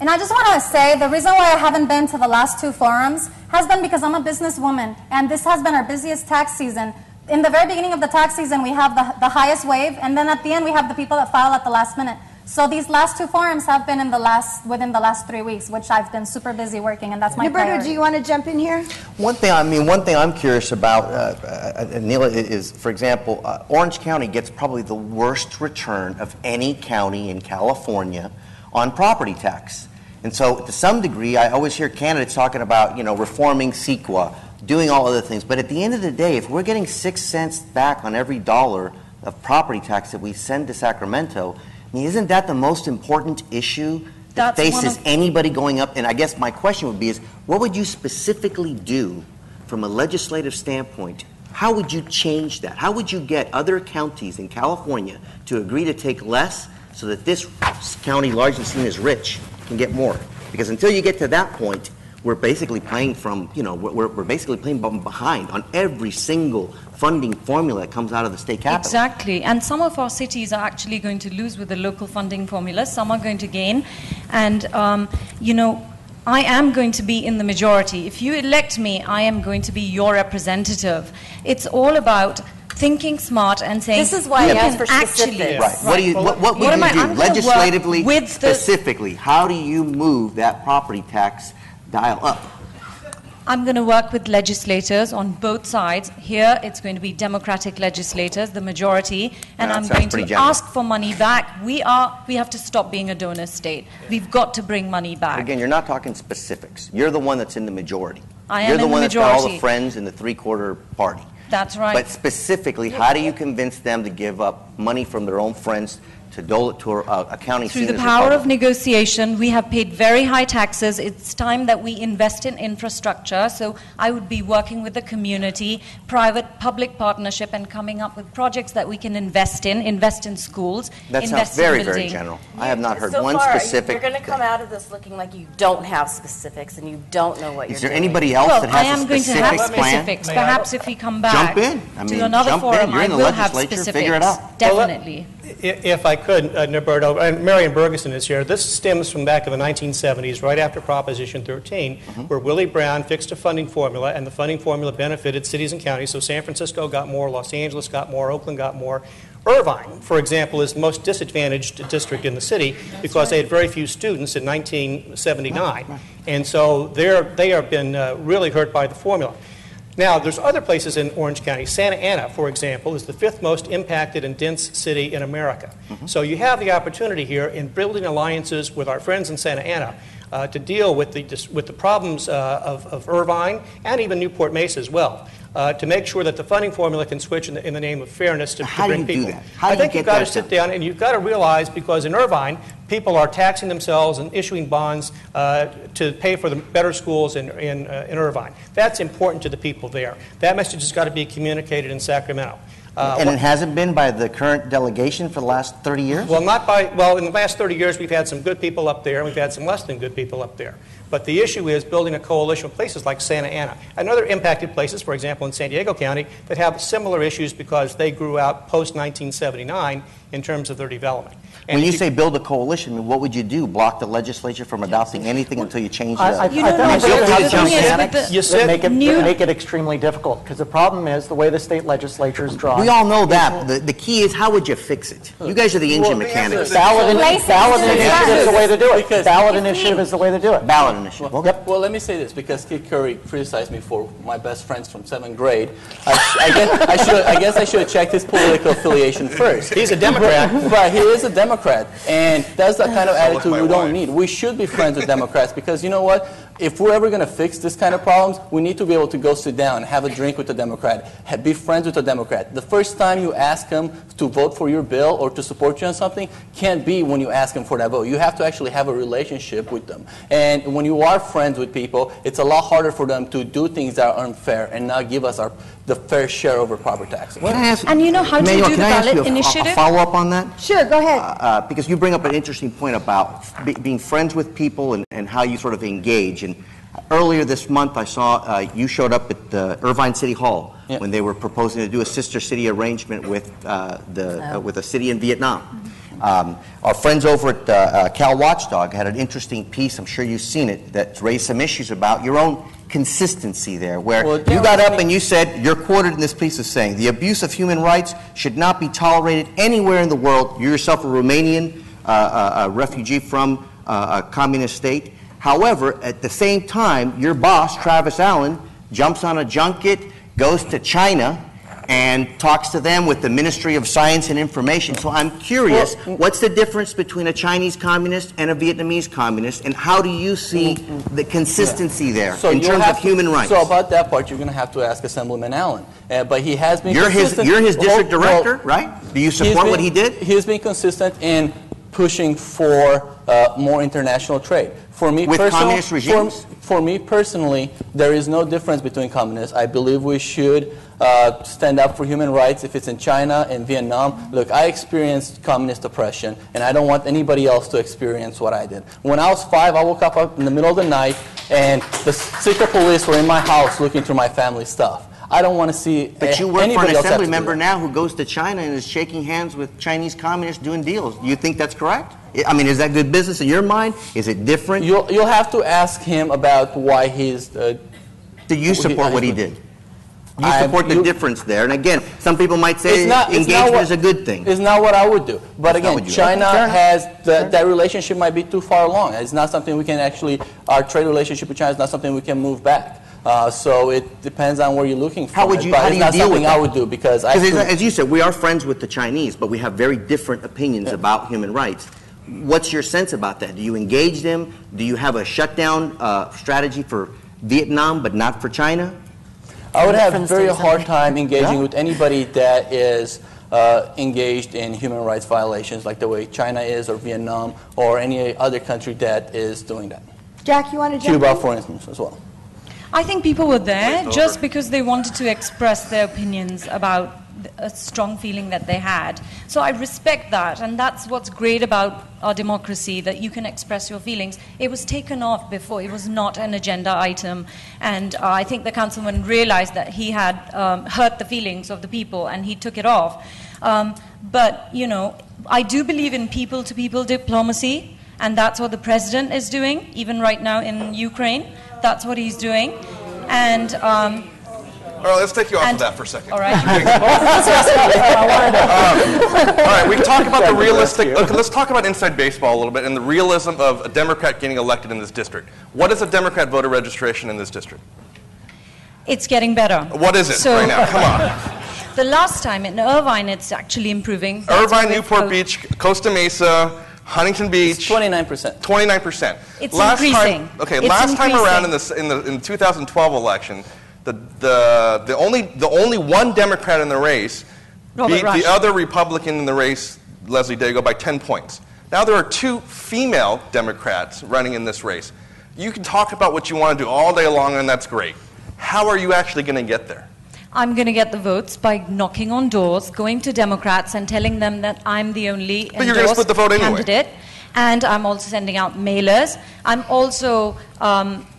And I just want to say the reason why I haven't been to the last two forums has been because I'm a businesswoman, and this has been our busiest tax season. In the very beginning of the tax season, we have the highest wave, and then at the end, we have the people that file at the last minute. So these last two forums have been within the last 3 weeks, which I've been super busy working, and that's my Roberto, priority. do you want to jump in here? One thing I'm curious about, Neela, is, for example, Orange County gets probably the worst return of any county in California on property tax. And so, to some degree, I always hear candidates talking about, reforming CEQA, doing all other things. But at the end of the day, if we're getting 6 cents back on every dollar of property tax that we send to Sacramento, I mean, isn't that the most important issue that faces anybody going up? And I guess my question would be is, what would you specifically do from a legislative standpoint? How would you change that? How would you get other counties in California to agree to take less so that this county, largely seen as rich, can get more? Because until you get to that point, we're basically playing from, we're basically playing behind on every single funding formula that comes out of the state capital. Exactly. And some of our cities are actually going to lose with the local funding formula. Some are going to gain. And, I am going to be in the majority. If you elect me, I am going to be your representative. It's all about thinking smart and saying, this is why I asked for specifics. Right. What would you do legislatively, specifically? How do you move that property tax dial up? I'm going to work with legislators on both sides. Here, it's going to be Democratic legislators, the majority, and I'm going to ask for money back. We have to stop being a donor state. We've got to bring money back. Again, you're not talking specifics. You're the one that's in the majority. I am You're the in one the that's got all majority. the friends in the three-quarter party. That's right. But specifically, how do you convince them to give up money from their own friends to dole it to a county Through seen the as power of Republican? negotiation, we have paid very high taxes. It's time that we invest in infrastructure. So I would be working with the community, private-public partnership, and coming up with projects that we can invest in schools. That sounds very, very general. I have not heard So one far, specific. You're going to come out of this looking like you don't have specifics and you don't know what you're doing. Is there anybody else Well, that I has am a going to specific have plan? specifics. Perhaps if we come back Jump in. I mean, to another jump in. forum, You're I in the will have legislature. specifics. Figure it out. Definitely. If I could, Norberto, and Marion Bergeson is here. This stems from back in the 1970s, right after Proposition 13, where Willie Brown fixed a funding formula, and the funding formula benefited cities and counties. So San Francisco got more, Los Angeles got more, Oakland got more. Irvine, for example, is the most disadvantaged district in the city because they had very few students in 1979. And so they have been really hurt by the formula. Now, there's other places in Orange County. Santa Ana, for example, is the 5th most impacted and dense city in America. So you have the opportunity here in building alliances with our friends in Santa Ana to deal with the problems of Irvine and even Newport Mesa as well. To make sure that the funding formula can switch in the name of fairness to bring people. I think you've got to sit down and you've got to realize, because in Irvine, people are taxing themselves and issuing bonds to pay for the better schools in Irvine. That's important to the people there. That message has got to be communicated in Sacramento. And it hasn't been by the current delegation for the last 30 years? Well, in the last 30 years, we've had some good people up there, and we've had some less than good people up there. But the issue is building a coalition with places like Santa Ana and other impacted places, for example, in San Diego County, that have similar issues because they grew out post-1979 in terms of their development. And when you say build a coalition, what would you do? Block the legislature from adopting anything until you change I the... Make it extremely difficult, because the problem is the way the state legislature is drawn. We all know that. The key is, how would you fix it? You guys are the engine mechanics. Ballot initiative is the way to do it. Ballot initiative is the way to do it. Ballot initiative. Well, let me say this, because Kid Curry criticized me for my best friends from 7th grade. I guess I should have checked his political affiliation first. He's a Democrat. But he is a Democrat, and that's the kind of attitude we don't need. We should be friends with Democrats, because you know what? If we're ever going to fix this kind of problems, we need to be able to go sit down, have a drink with a Democrat, be friends with a Democrat. The first time you ask them to vote for your bill or to support you on something can't be when you ask them for that vote. You have to actually have a relationship with them. And when you are friends with people, it's a lot harder for them to do things that are unfair and not give us the fair share over property taxes. And you know how to do the ballot initiative? A follow-up on that? Sure, go ahead. Because you bring up an interesting point about being friends with people and how you sort of engage. And earlier this month, I saw you showed up at the Irvine City Hall when they were proposing to do a sister city arrangement with with a city in Vietnam. Our friends over at Cal Watchdog had an interesting piece, I'm sure you've seen it, that raised some issues about your own consistency there, where you got up and you said, you're quoted in this piece as saying, the abuse of human rights should not be tolerated anywhere in the world. You're yourself a Romanian refugee from a communist state. However, at the same time, your boss, Travis Allen, jumps on a junket, goes to China, and talks to them with the Ministry of Science and Information. So I'm curious, what's the difference between a Chinese communist and a Vietnamese communist, and how do you see the consistency there in terms of human rights? So about that part, you're going to have to ask Assemblyman Allen. But he has been consistent. You're his district director, right? Do you support what he did? He's been consistent in pushing for more international trade. For me, with communist regimes? For me personally, there is no difference between communists. I believe we should stand up for human rights if it's in China and Vietnam. Look, I experienced communist oppression, and I don't want anybody else to experience what I did. When I was 5, I woke up in the middle of the night, and the secret police were in my house looking through my family stuff. I don't want to see But you work for an assembly member now who goes to China and is shaking hands with Chinese communists doing deals. Do you think that's correct? I mean, is that good business in your mind? Is it different? You'll have to ask him about why he's... Do you support what he did? You support the difference there. And again, some people might say engagement is a good thing. It's not what I would do. But again, China has, that relationship might be too far along. It's not something we can actually, our trade relationship with China is not something we can move back. So it depends on where you're looking from. How do you deal with that? I would do because as you said, we are friends with the Chinese, but we have very different opinions about human rights. What's your sense about that? Do you engage them? Do you have a shutdown strategy for Vietnam but not for China? I would have a very hard time engaging with anybody that is engaged in human rights violations like the way China is or Vietnam or any other country that is doing that. Jack, you want to jump Cuba, in? for instance, as well. I think people were there just because they wanted to express their opinions about a strong feeling that they had. So I respect that, and that's what's great about our democracy, that you can express your feelings. It was taken off before. It was not an agenda item, and I think the councilman realized that he had hurt the feelings of the people, and he took it off. But, you know, I do believe in people-to-people diplomacy, and that's what the president is doing, even right now in Ukraine. That's what he's doing. And All right, let's take you off of that for a second. All right. All right, we talk about the realistic. Okay, let's talk about inside baseball a little bit and the realism of a Democrat getting elected in this district. What is a Democrat voter registration in this district? It's getting better. What is it right now? Come on. The last time in Irvine, it's actually improving. Irvine, Newport Beach, Costa Mesa, Huntington Beach. It's 29%. 29%. It's increasing. Last time around in the 2012 election, the only one Democrat in the race beat the other Republican in the race, Leslie Dago, by 10 points. Now there are 2 female Democrats running in this race. You can talk about what you want to do all day long, and that's great. How are you actually going to get there? I'm going to get the votes by knocking on doors, going to Democrats and telling them that I'm the only But you're going to split the vote anyway. candidate. And I'm also sending out mailers. I'm also,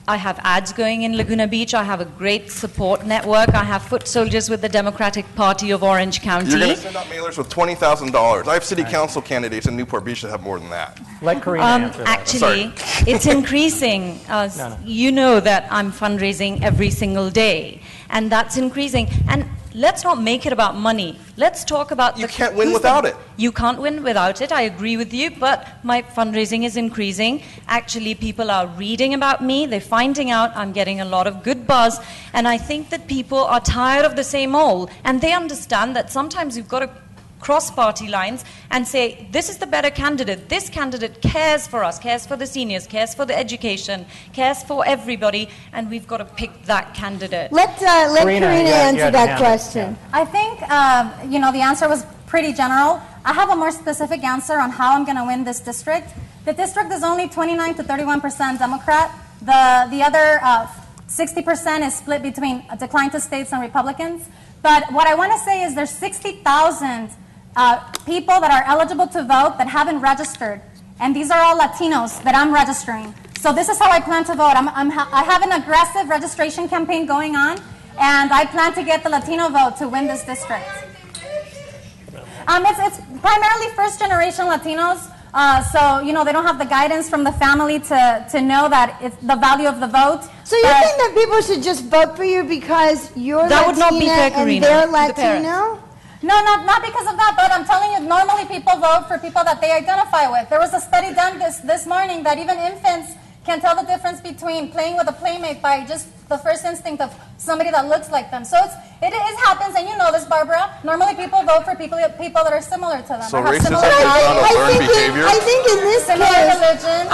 I have ads going in Laguna Beach. I have a great support network. I have foot soldiers with the Democratic Party of Orange County. You're going to send out mailers with $20,000. I have city council candidates in Newport Beach that have more than that. Let Karina answer that. Actually, it's increasing. You know that I'm fundraising every single day, and that's increasing. And let's not make it about money. Let's talk about You can't win without it. You can't win without it. I agree with you, but my fundraising is increasing. Actually, people are reading about me. They're finding out. I'm getting a lot of good buzz, and I think that people are tired of the same old, and they understand that sometimes you've got to cross party lines and say, this is the better candidate. This candidate cares for us, cares for the seniors, cares for the education, cares for everybody, and we've got to pick that candidate. Let Karina answer that question. I think, the answer was pretty general. I have a more specific answer on how I'm going to win this district. The district is only 29 to 31% Democrat. The other 60% is split between decline to states and Republicans. But what I want to say is there's 60,000 people that are eligible to vote that haven't registered. And these are all Latinos that I'm registering. So this is how I plan to vote. I have an aggressive registration campaign going on, and I plan to get the Latino vote to win this district. It's primarily first-generation Latinos, so they don't have the guidance from the family to know that it's the value of the vote. So you think that people should just vote for you because you're That would not be fair, Latina and Karina, they're to the Latino? No, not because of that, but I'm telling you, normally people vote for people that they identify with. There was a study done this morning that even infants can tell the difference between playing with a playmate by just the first instinct of somebody that looks like them. So it happens, and you know this, Barbara. Normally people vote for people that are similar to them. So or have racism similar is not a values. learned behavior? I think in this Similar case, religion.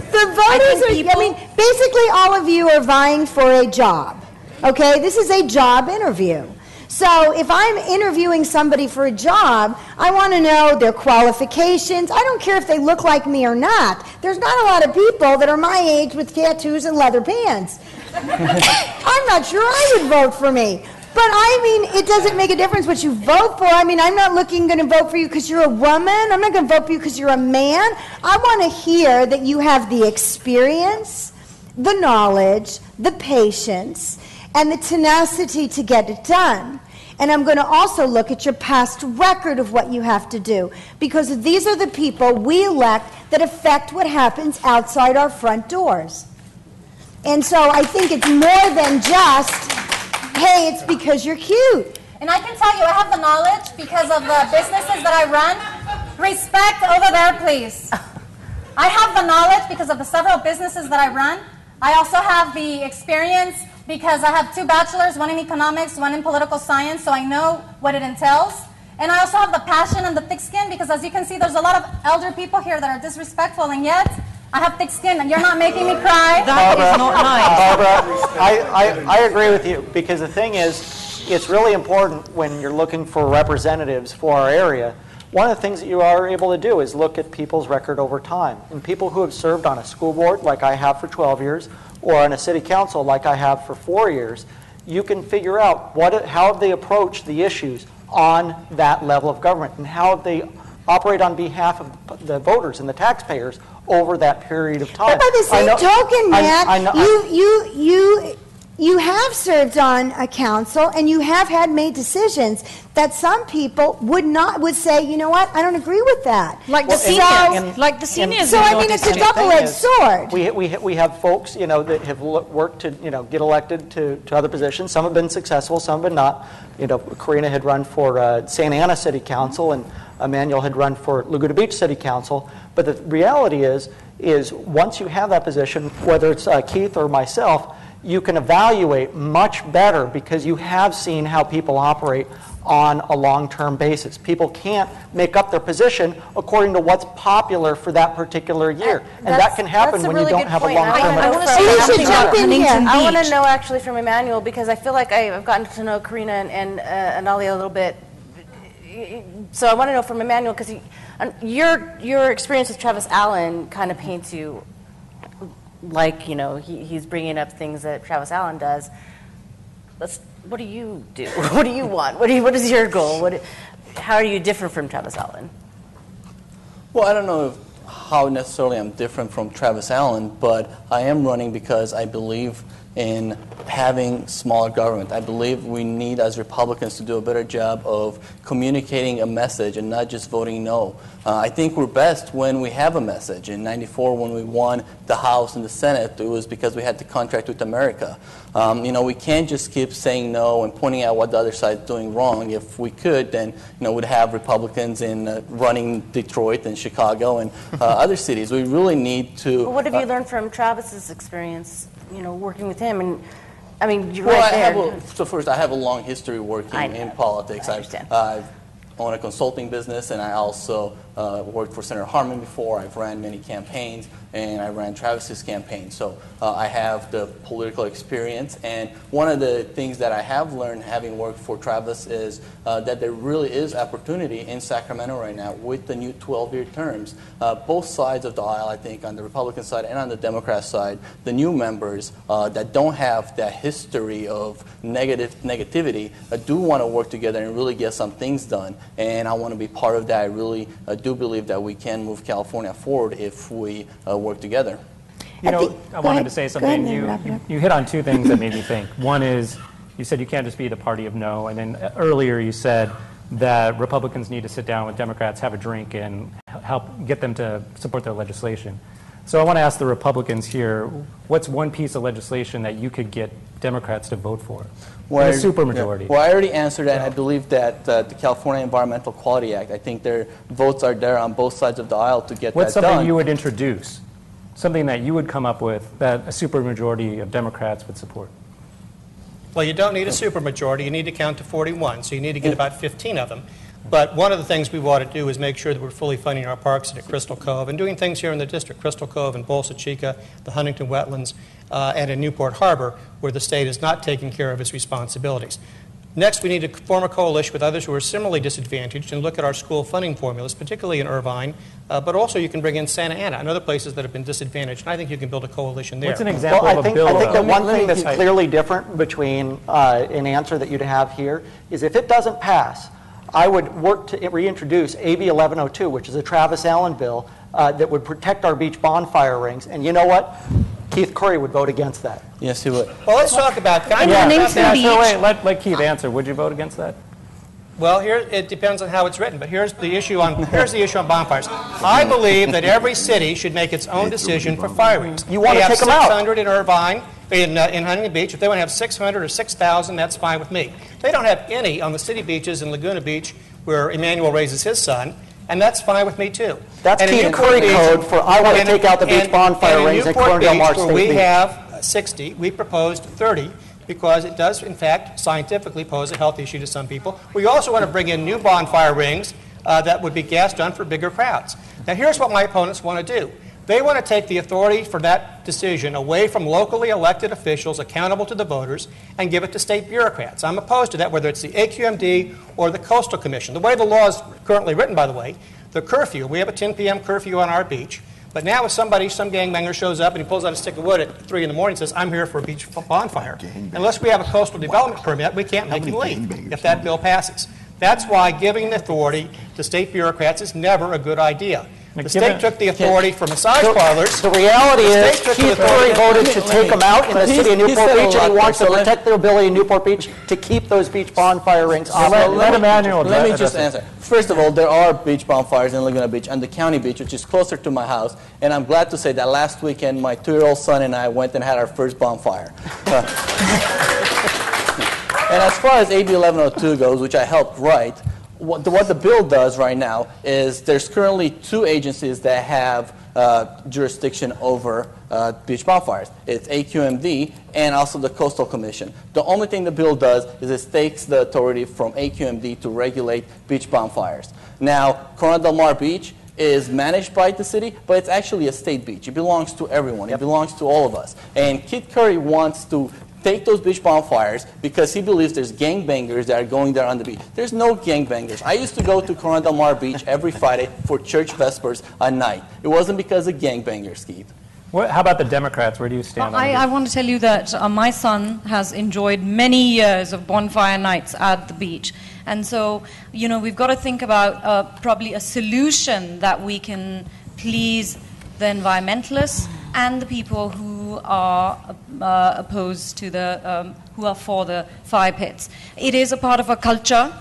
the voters are, basically all of you are vying for a job, okay? This is a job interview. So if I'm interviewing somebody for a job, I want to know their qualifications. I don't care if they look like me or not. There's not a lot of people that are my age with tattoos and leather pants. I'm not sure I would vote for me. But it doesn't make a difference what you vote for. I'm not going to vote for you because you're a woman. I'm not going to vote for you because you're a man. I want to hear that you have the experience, the knowledge, the patience, and the tenacity to get it done. And I'm going to also look at your past record of what you have to do, because these are the people we elect that affect what happens outside our front doors. And so I think it's more than just, hey, it's because you're cute. And I can tell you, I have the knowledge because of the businesses that I run. Respect over there, please. I have the knowledge because of the several businesses that I run. I also have the experience because I have 2 bachelors, one in economics, one in political science, so I know what it entails. And I also have the passion and the thick skin because, as you can see, there's a lot of elder people here that are disrespectful, and yet I have thick skin, and you're not making me cry. That is not nice. Barbara, I agree with you, because the thing is, it's really important when you're looking for representatives for our area. One of the things that you are able to do is look at people's record over time. And people who have served on a school board, like I have for 12 years, or on a city council, like I have for 4 years, you can figure out how they approach the issues on that level of government, and how they operate on behalf of the voters and the taxpayers over that period of time. But by the same token, Matt, you have served on a council and you have had made decisions that some people would say, you know what, I don't agree with that. Like the seniors. So I mean, it's a double-edged sword. We have folks, that have worked to, get elected to other positions. Some have been successful, some have been not. Karina had run for Santa Ana City Council, and Emmanuel had run for Laguna Beach City Council. But the reality is once you have that position, whether it's Keith or myself, you can evaluate much better because you have seen how people operate on a long-term basis. People can't make up their position according to what's popular for that particular year. And that can happen when you don't have a long-term I want to know actually from Emmanuel, because I feel like I've gotten to know Karina and Ali a little bit. So I want to know from Emmanuel, because your experience with Travis Allen kind of paints you like, he's bringing up things that Travis Allen does. What do you do? What do you want? What is your goal? How are you different from Travis Allen? Well, I don't know how necessarily I'm different from Travis Allen, but I am running because I believe in having smaller government. I believe we need, as Republicans, to do a better job of communicating a message and not just voting no. I think we're best when we have a message. In '94, when we won the House and the Senate, it was because we had the contract with America. We can't just keep saying no and pointing out what the other side is doing wrong. If we could, then we'd have Republicans in running Detroit and Chicago and other cities. We really need to. Well, what have you learned from Travis's experience? Working with him, and I mean, you're well, right there. So first, I have a long history working in politics. I own a consulting business, and I also worked for Senator Harman before. I've ran many campaigns, and I ran Travis's campaign. So I have the political experience. And one of the things that I have learned having worked for Travis is that there really is opportunity in Sacramento right now with the new 12-year terms. Both sides of the aisle, I think, on the Republican side and on the Democrat side, the new members that don't have that history of negativity do want to work together and really get some things done. And I want to be part of that. I really do believe that we can move California forward if we work together. I wanted to say something. You hit on two things that made me think. One is you said you can't just be the party of no, and then earlier you said that Republicans need to sit down with Democrats, have a drink, and help get them to support their legislation. So I want to ask the Republicans here, what's one piece of legislation that you could get Democrats to vote for? A supermajority. Yeah. Well, I already answered that. I believe that the California Environmental Quality Act, I think their votes are there on both sides of the aisle to get What's that done. something you would introduce? Something that you would come up with that a supermajority of Democrats would support? Well, you don't need a supermajority. You need to count to 41, so you need to get about 15 of them. But one of the things we want to do is make sure that we're fully funding our parks at Crystal Cove and doing things here in the district, Crystal Cove and Bolsa Chica, the Huntington Wetlands, and in Newport Harbor, where the state is not taking care of its responsibilities. Next, we need to form a coalition with others who are similarly disadvantaged and look at our school funding formulas, particularly in Irvine, but also you can bring in Santa Ana and other places that have been disadvantaged, and I think you can build a coalition there. What's an example of a bill? I think that one thing that's clearly different between an answer that you'd have here is if it doesn't pass, I would work to reintroduce AB 1102, which is a Travis Allen bill that would protect our beach bonfire rings. And you know what? Keith Curry would vote against that. Yes, he would. Well, let's talk about that. Let Keith answer. Would you vote against that? Well, here it depends on how it's written, but here's the issue on bonfires. I believe that every city should make its own decision for fire rings. You want to take them out? 600 in Irvine, in Huntington Beach. If they want to have 600 or 6,000, that's fine with me. They don't have any on the city beaches in Laguna Beach, where Emmanuel raises his son, and that's fine with me too. That's Keith Curry code for I want to take out the beach bonfire rings at Cornell Marsh State Beach. We have 60. We proposed 30. Because it does, in fact, scientifically pose a health issue to some people. We also want to bring in new bonfire rings that would be gas done for bigger crowds. Now, here's what my opponents want to do. They want to take the authority for that decision away from locally elected officials accountable to the voters and give it to state bureaucrats. I'm opposed to that, whether it's the AQMD or the Coastal Commission. The way the law is currently written, by the way, the curfew, we have a 10 p.m. curfew on our beach. But now if some gangbanger shows up and he pulls out a stick of wood at 3 in the morning and says, I'm here for a beach bonfire, unless we have a coastal development permit, we can't make him leave if that bill passes. That's why giving authority to state bureaucrats is never a good idea. The state took the authority for massage parlors. The reality is, state took Keith the Curry authority- voted to take them out in the city of He Newport said a Beach, and lot he wants there, to so protect their ability in Newport Beach to keep those beach bonfire rings operating. Let me just answer. First of all, there are beach bonfires in Laguna Beach and the county beach, which is closer to my house. And I'm glad to say that last weekend, my 2-year-old son and I went and had our first bonfire. And as far as AB 1102 goes, which I helped write, what the bill does right now is there's currently 2 agencies that have jurisdiction over beach bonfires. It's AQMD and also the Coastal Commission. The only thing the bill does is it takes the authority from AQMD to regulate beach bonfires. Now, Corona del Mar Beach is managed by the city, but it's actually a state beach. It belongs to everyone. It belongs to all of us. And Keith Curry wants to take those beach bonfires because he believes there's gangbangers that are going there on the beach. There's no gangbangers. I used to go to Corona del Mar Beach every Friday for church vespers at night. It wasn't because of gangbangers, Keith. How about the Democrats? Where do you stand on I want to tell you that my son has enjoyed many years of bonfire nights at the beach. And so, you know, we've got to think about probably a solution that we can please the environmentalists and the people who are opposed to the, who are for the fire pits. It is a part of our culture,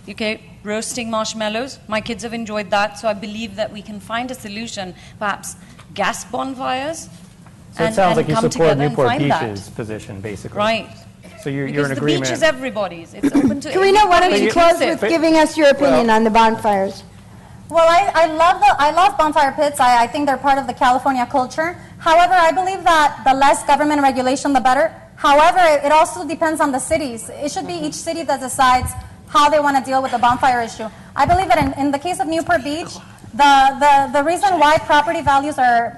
okay, roasting marshmallows. My kids have enjoyed that, so I believe that we can find a solution, perhaps gas bonfires. So it sounds like you support Newport Beach's that. position, basically. Right. So you're Because in the agreement. beach is everybody's. It's open to Karina, why don't you everybody. close with giving us your opinion on the bonfires? Well, I love bonfire pits. I think they're part of the California culture. However, I believe that the less government regulation, the better. However, it also depends on the cities. It should be each city that decides how they want to deal with the bonfire issue. I believe that in the case of Newport Beach, the reason why property values are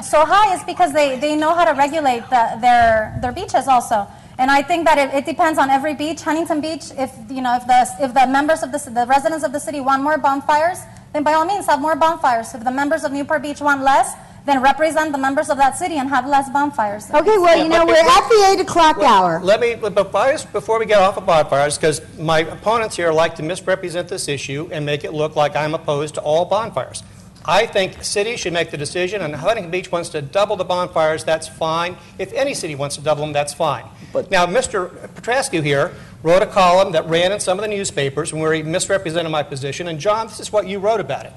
so high is because they know how to regulate their beaches also. And I think that it depends on every beach. Huntington Beach, if the members of the residents of the city want more bonfires, then by all means have more bonfires. If the members of Newport Beach want less, then represent the members of that city and have less bonfires. Okay, well, we're at the 8 o'clock hour. Let me, before we get off of bonfires, because my opponents here like to misrepresent this issue and make it look like I'm opposed to all bonfires. I think cities should make the decision, and Huntington Beach wants to double the bonfires, that's fine. If any city wants to double them, that's fine. But now, Mr. Petrascu here wrote a column that ran in some of the newspapers where he misrepresented my position, and John, this is what you wrote about it.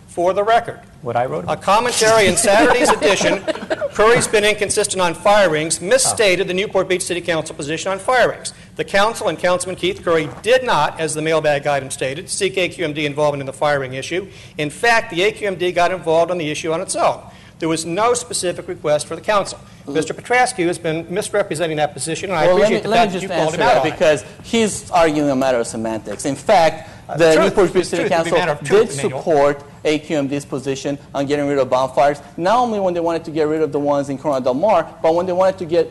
For the record. What I wrote about? A commentary in Saturday's edition, Curry's been inconsistent on fire rings, misstated the Newport Beach City Council position on fire rings. The council and Councilman Keith Curry did not, as the mailbag item stated, seek AQMD involvement in the fire ring issue. In fact, the AQMD got involved on the issue on its own. There was no specific request for the council. Mr. Petrascu has been misrepresenting that position, and I appreciate the fact that you called him out on it. Because he's arguing a matter of semantics. In fact, the Newport Beach City Council did support AQMD's position on getting rid of bonfires, not only when they wanted to get rid of the ones in Corona del Mar, but when they wanted to get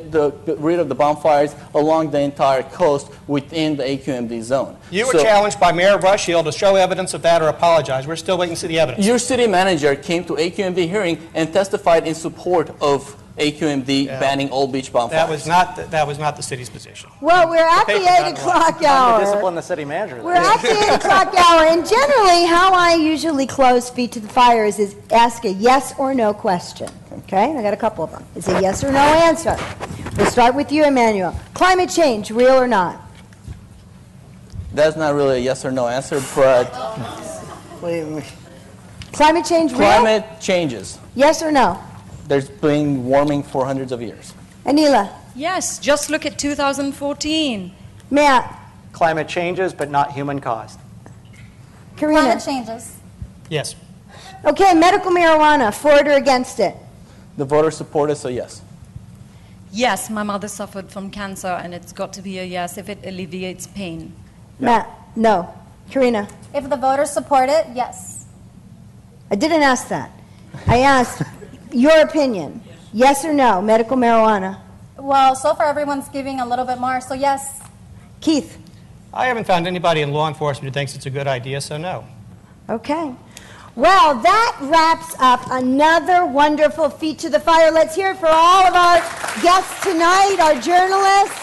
rid of the bonfires along the entire coast within the AQMD zone. You were challenged by Mayor Rushield to show evidence of that or apologize. We're still waiting to see the evidence. Your city manager came to AQMD hearing and testified in support of AQMD banning all beach bonfires. That was not the city's position. Well, we're at the 8 o'clock hour. To discipline the city manager. We're at the 8 o'clock hour, and generally how I usually close Feet to the Fires is ask a yes or no question. Okay? I got a couple of them. It's a yes or no answer. We'll start with you, Emmanuel. Climate change, real or not? That's not really a yes or no answer, but Climate change, real? climate changes. Yes or no? There's been warming for hundreds of years. Anila? Yes, just look at 2014. Matt? Climate changes, but not human caused. Karina? Climate changes. Yes. Okay, medical marijuana, for it or against it? The voters support it, so yes. Yes, my mother suffered from cancer, and it's got to be a yes if it alleviates pain. Matt? No. Karina? If the voters support it, yes. I didn't ask that. I asked your opinion. Yes or no, medical marijuana? Well, so far everyone's giving a little bit more, so yes. Keith? I haven't found anybody in law enforcement who thinks it's a good idea, so no. Okay. Well, that wraps up another wonderful Feet to the Fire. Let's hear it for all of our guests tonight, our journalists.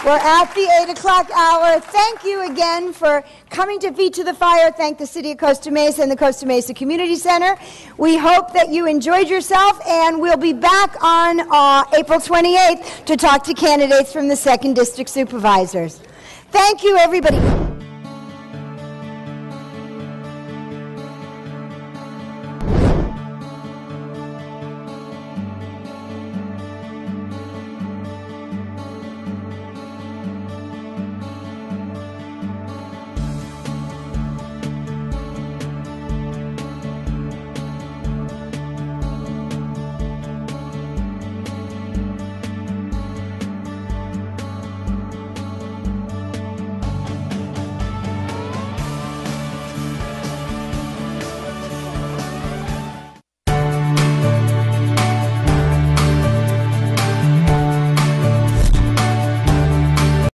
We're at the 8 o'clock hour. Thank you again for coming to Feet to the Fire. Thank the City of Costa Mesa and the Costa Mesa Community Center. We hope that you enjoyed yourself, and we'll be back on April 28th to talk to candidates from the 2nd District Supervisors. Thank you, everybody.